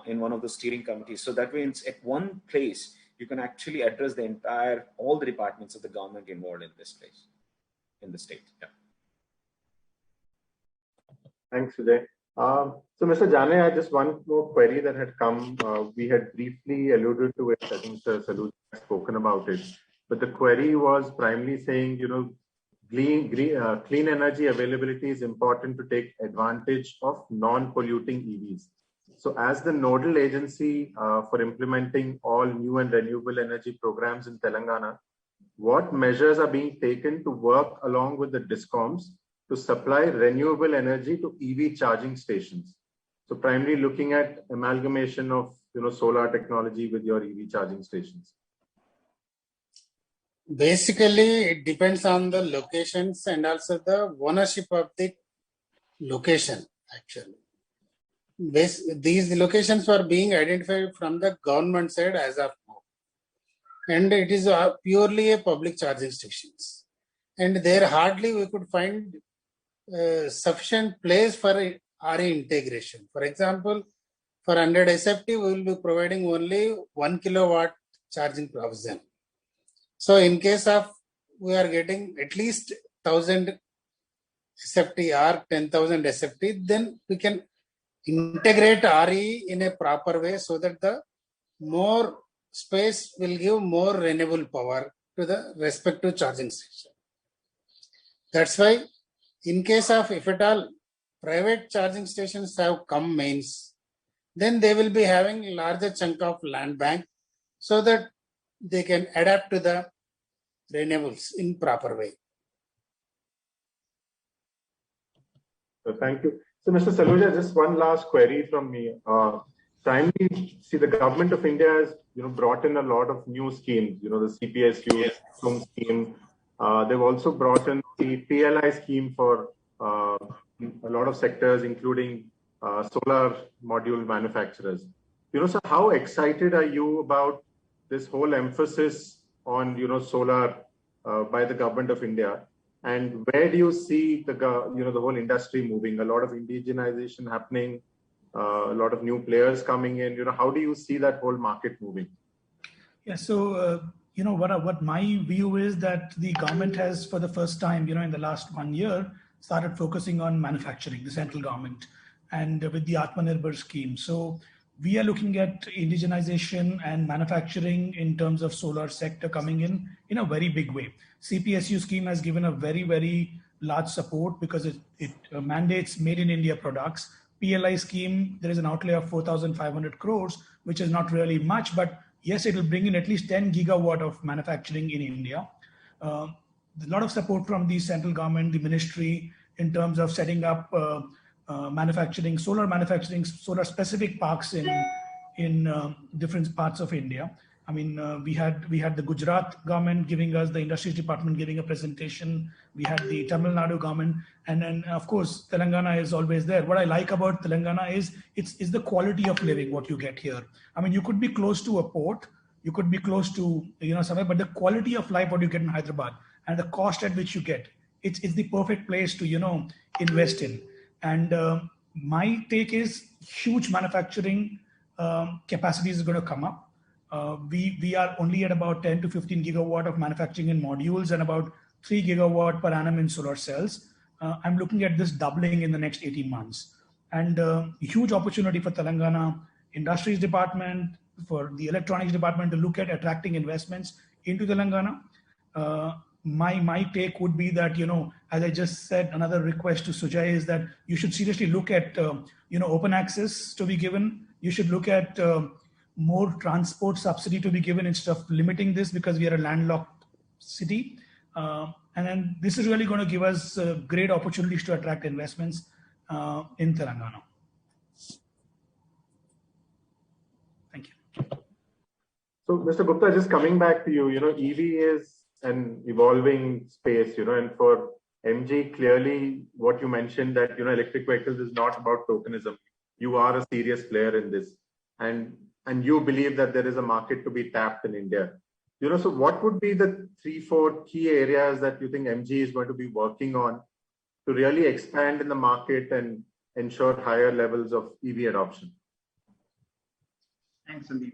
in one of the steering committees. So that way, it's at one place, you can actually address all the departments of the government involved in this place, in the state. Yeah. Thanks, Vijay. So, Mr. Jane, I had just one more query that had come. We had briefly alluded to it. I think Mr. Saluja has spoken about it. But the query was primarily saying, clean energy availability is important to take advantage of non-polluting EVs. So as the nodal agency for implementing all new and renewable energy programs in Telangana, what measures are being taken to work along with the DISCOMs to supply renewable energy to EV charging stations? So primarily looking at amalgamation of solar technology with your EV charging stations. Basically, it depends on the locations and also the ownership of the location, actually. These locations were being identified from the government side as of now. And it is purely a public charging stations. And there hardly we could find sufficient place for RE integration. For example, for 100 SFT, we will be providing only 1 kilowatt charging provision. So in case of we are getting at least 1000 SFT or 10,000 SFT, then we can integrate RE in a proper way so that the more space will give more renewable power to the respective charging station. That's why, in case of if at all private charging stations have come mains, then they will be having larger chunk of land bank so that they can adapt to the renewables in proper way. So thank you. So Mr. Saluja, just one last query from me. Timely, see, the government of India has brought in a lot of new schemes. The CPSU scheme. They've also brought in the PLI scheme for a lot of sectors, including solar module manufacturers. So how excited are you about this whole emphasis on solar by the government of India? And where do you see the whole industry moving? A lot of indigenization happening, a lot of new players coming in. How do you see that whole market moving? Yeah, so what my view is that the government has, for the first time, in the last 1 year, started focusing on manufacturing, the central government, and with the Atmanirbhar scheme. So we are looking at indigenization and manufacturing in terms of solar sector coming in a very big way. CPSU scheme has given a very, very large support because it mandates made in India products. PLI scheme, there is an outlay of 4,500 crores, which is not really much, but yes, it will bring in at least 10 gigawatt of manufacturing in India. A lot of support from the central government, the ministry, in terms of setting up manufacturing, solar specific parks in different parts of India. I mean, we had the Gujarat government giving us, the industries department giving a presentation. We had the Tamil Nadu government, and then of course Telangana is always there. What I like about Telangana is it's the quality of living what you get here. I mean, you could be close to a port, you could be close to somewhere, but the quality of life what you get in Hyderabad and the cost at which you get, it's the perfect place to invest in. And my take is huge manufacturing capacity is going to come up. We are only at about 10 to 15 gigawatt of manufacturing in modules and about 3 gigawatt per annum in solar cells. I'm looking at this doubling in the next 18 months. And huge opportunity for Telangana Industries Department, for the Electronics Department to look at attracting investments into Telangana. My take would be that, as I just said, another request to Sujay is that you should seriously look at, open access to be given. You should look at more transport subsidy to be given instead of limiting this because we are a landlocked city. And then this is really going to give us great opportunities to attract investments in Telangana. Thank you. So, Mr. Gupta, just coming back to you, EV is an evolving space, and for MG, clearly what you mentioned that, electric vehicles is not about tokenism. You are a serious player in this, and you believe that there is a market to be tapped in India. So what would be the 3-4 key areas that you think MG is going to be working on to really expand in the market and ensure higher levels of EV adoption? Thanks, Sandeep.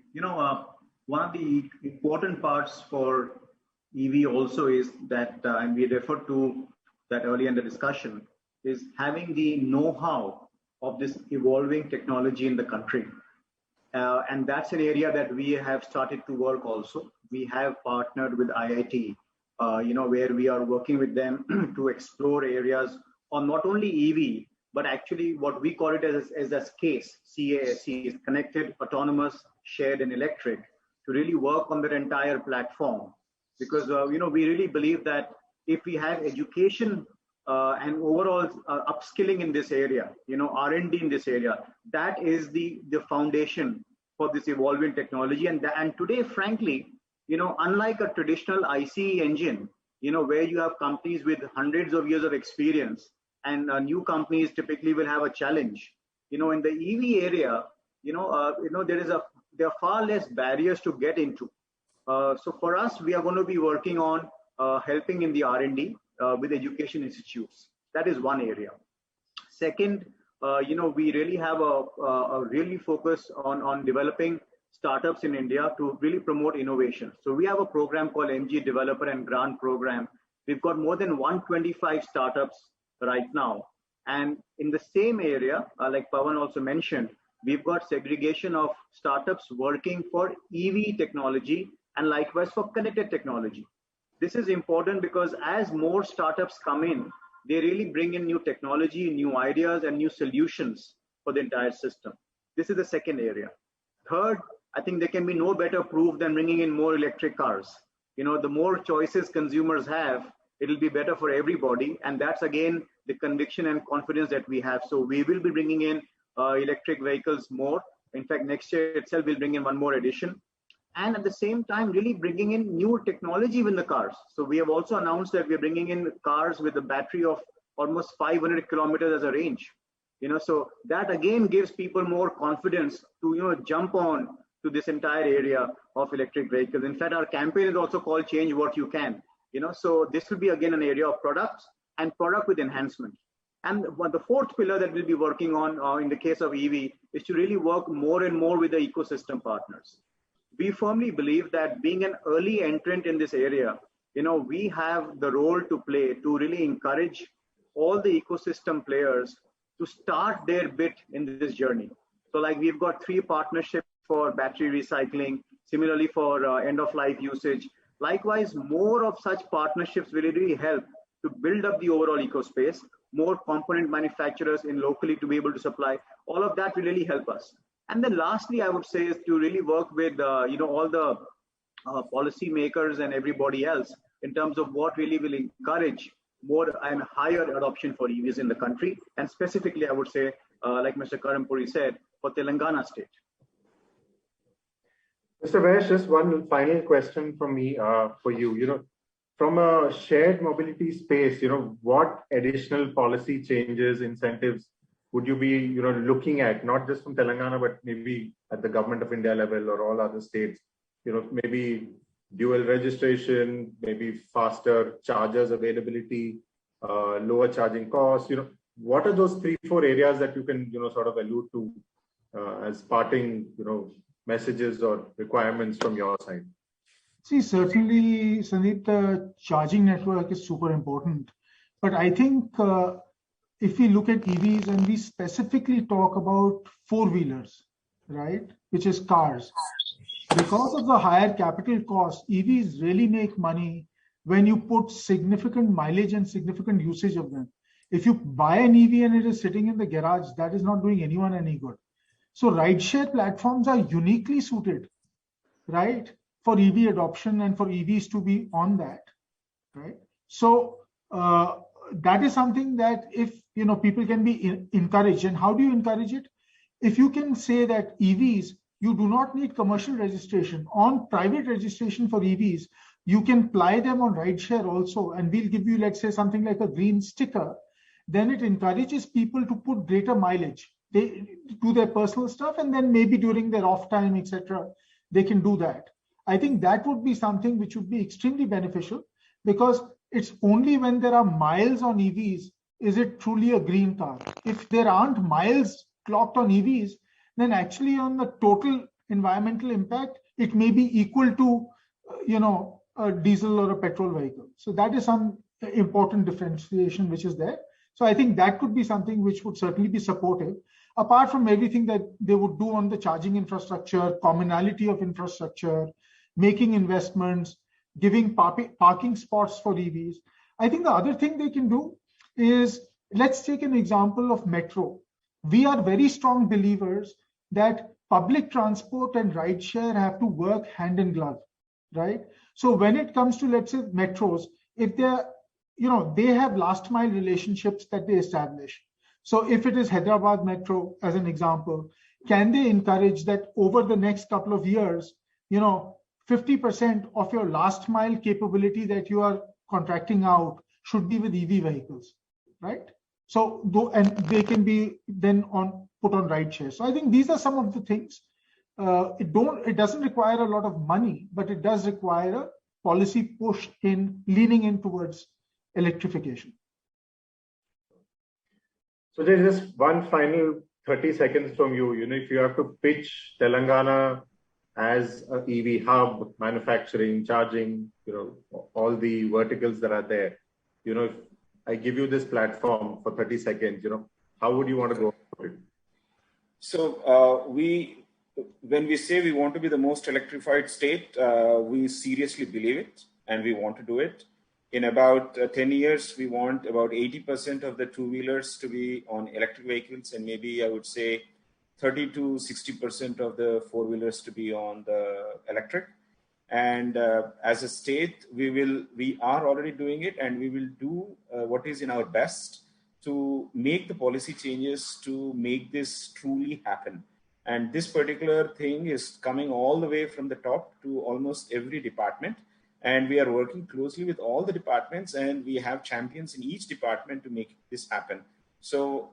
One of the important parts for EV also is that, and we referred to that earlier in the discussion, is having the know-how of this evolving technology in the country. And that's an area that we have started to work also. We have partnered with IIT, where we are working with them to explore areas on not only EV, but actually what we call it as a CASE, C-A-S-E, Connected, Autonomous, Shared and Electric, to really work on their entire platform. Because, we really believe that if we have education and overall upskilling in this area, R&D in this area, that is the foundation for this evolving technology. And today, frankly, unlike a traditional ICE engine, where you have companies with hundreds of years of experience and new companies typically will have a challenge, in the EV area, there are far less barriers to get into. So for us, we are going to be working on helping in the R&D with education institutes. That is one area. Second, we really have a really focus on developing startups in India to really promote innovation. So we have a program called MG Developer and Grant Program. We've got more than 125 startups right now. And in the same area, like Pawan also mentioned, we've got segregation of startups working for EV technology and likewise for connected technology. This is important because as more startups come in, they really bring in new technology, new ideas, and new solutions for the entire system. This is the second area. Third, I think there can be no better proof than bringing in more electric cars. The more choices consumers have, it'll be better for everybody. And that's again, the conviction and confidence that we have. So we will be bringing in electric vehicles more. In fact, next year itself, we'll bring in one more edition. And at the same time, really bringing in new technology with the cars. So we have also announced that we're bringing in cars with a battery of almost 500 kilometers as a range. So that again gives people more confidence to, jump on to this entire area of electric vehicles. In fact, our campaign is also called Change What You Can. So this will be again an area of products and product with enhancement. And the fourth pillar that we'll be working on in the case of EV is to really work more and more with the ecosystem partners. We firmly believe that being an early entrant in this area, we have the role to play to really encourage all the ecosystem players to start their bit in this journey. So like we've got 3 partnerships for battery recycling, similarly for end of life usage. Likewise, more of such partnerships will really help to build up the overall ecospace, more component manufacturers in locally to be able to supply. All of that will really help us. And then lastly, I would say is to really work with, all the policy makers and everybody else in terms of what really will encourage more and higher adoption for EVs in the country. And specifically, I would say, like Mr. Karan Puri said, for Telangana state. Mr. Vash, just one final question from me for you. From a shared mobility space, what additional policy changes, incentives would you be, looking at, not just from Telangana, but maybe at the Government of India level or all other states, maybe dual registration, maybe faster chargers availability, lower charging costs, what are those 3-4 areas that you can, sort of allude to as parting, messages or requirements from your side? See, certainly, Sandeep, the charging network is super important. But I think if we look at EVs and we specifically talk about 4-wheelers, right, which is cars, because of the higher capital cost, EVs really make money when you put significant mileage and significant usage of them. If you buy an EV and it is sitting in the garage, that is not doing anyone any good. So rideshare platforms are uniquely suited, right, for EV adoption and for EVs to be on that, right? So that is something that if people can be encouraged. And how do you encourage it? If you can say that EVs, you do not need commercial registration. On private registration for EVs, you can ply them on rideshare also, and we'll give you, let's say, something like a green sticker. Then it encourages people to put greater mileage. They do their personal stuff, and then maybe during their off time, etc., they can do that. I think that would be something which would be extremely beneficial, because it's only when there are miles on EVs is it truly a green car. If there aren't miles clocked on EVs, then actually on the total environmental impact, it may be equal to, a diesel or a petrol vehicle. So that is some important differentiation which is there. So I think that could be something which would certainly be supportive, apart from everything that they would do on the charging infrastructure, commonality of infrastructure, making investments, giving parking spots for EVs. I think the other thing they can do is, let's take an example of metro. We are very strong believers that public transport and rideshare have to work hand in glove, right? So when it comes to, let's say, metros, if they're, they have last mile relationships that they establish. So if it is Hyderabad Metro, as an example, can they encourage that over the next couple of years, 50% of your last mile capability that you are contracting out should be with EV vehicles, right? So, and they can be then put on rideshare. So I think these are some of the things. It doesn't require a lot of money, but it does require a policy push in leaning in towards electrification. So there's just one final 30 seconds from you. If you have to pitch Telangana as an EV hub, manufacturing, charging, all the verticals that are there, if I give you this platform for 30 seconds, how would you want to go about it? So when we say we want to be the most electrified state, we seriously believe it and we want to do it. In about 10 years, we want about 80% of the two-wheelers to be on electric vehicles, and maybe I would say 30 to 60% of the four-wheelers to be on the electric. And as a state, we are already doing it, and we will do what is in our best to make the policy changes to make this truly happen. And this particular thing is coming all the way from the top to almost every department. And we are working closely with all the departments, and we have champions in each department to make this happen. So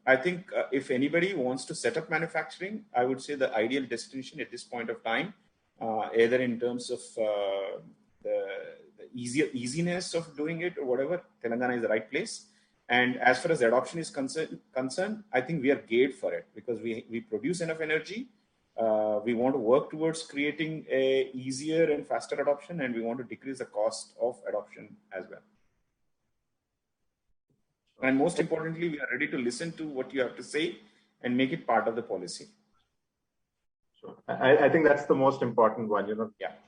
I think if anybody wants to set up manufacturing, I would say the ideal destination at this point of time, either in terms of the easiness of doing it or whatever, Telangana is the right place. And as far as adoption is concerned, I think we are geared for it because we produce enough energy. We want to work towards creating a easier and faster adoption, and we want to decrease the cost of adoption as well. And most importantly, we are ready to listen to what you have to say and make it part of the policy. Sure. I think that's the most important one,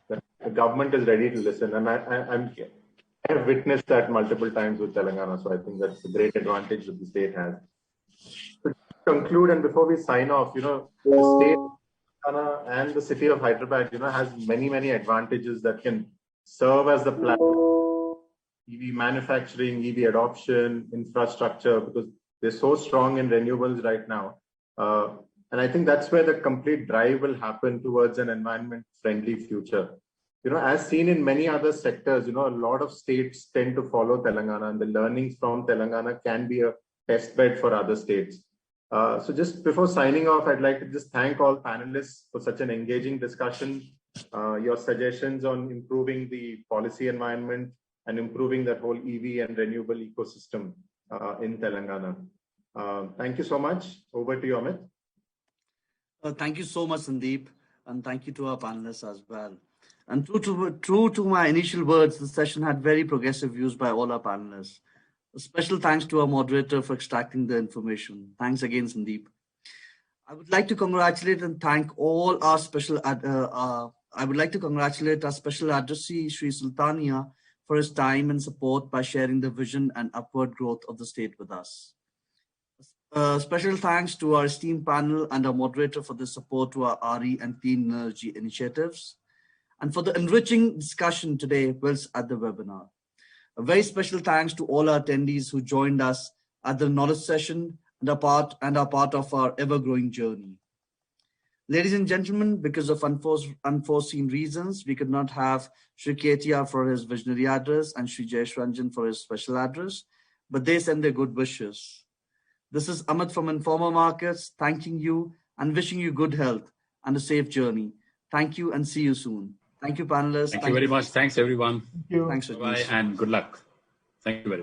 that the government is ready to listen. And I have witnessed that multiple times with Telangana. So I think that's a great advantage that the state has. To conclude, and before we sign off, the state and the city of Hyderabad, has many advantages that can serve as the platform. EV manufacturing, EV adoption, infrastructure, because they're so strong in renewables right now. And I think that's where the complete drive will happen towards an environment-friendly future. As seen in many other sectors, a lot of states tend to follow Telangana, and the learnings from Telangana can be a test bed for other states. So just before signing off, I'd like to just thank all panelists for such an engaging discussion, your suggestions on improving the policy environment and improving that whole EV and renewable ecosystem in Telangana. Thank you so much. Over to you, Amit. Thank you so much, Sandeep, and thank you to our panelists as well. And true to my initial words, the session had very progressive views by all our panelists. A special thanks to our moderator for extracting the information. Thanks again, Sandeep. I would like to congratulate and thank all our special. I would like to congratulate our special addressee, Sri Sultania, for his time and support by sharing the vision and upward growth of the state with us. Special thanks to our esteemed panel and our moderator for the support to our RE and clean energy initiatives, and for the enriching discussion today whilst at the webinar. A very special thanks to all our attendees who joined us at the knowledge session and are part of our ever-growing journey. Ladies and gentlemen, because of unforeseen reasons, we could not have Sri Ketia for his visionary address and Sri Jayesh Ranjan for his special address, but they send their good wishes. This is Amit from Informa Markets, thanking you and wishing you good health and a safe journey. Thank you and see you soon. Thank you, panelists. Thank you very much. Thanks, everyone. Thank you. Thanks, Bye and good luck. Thank you very much.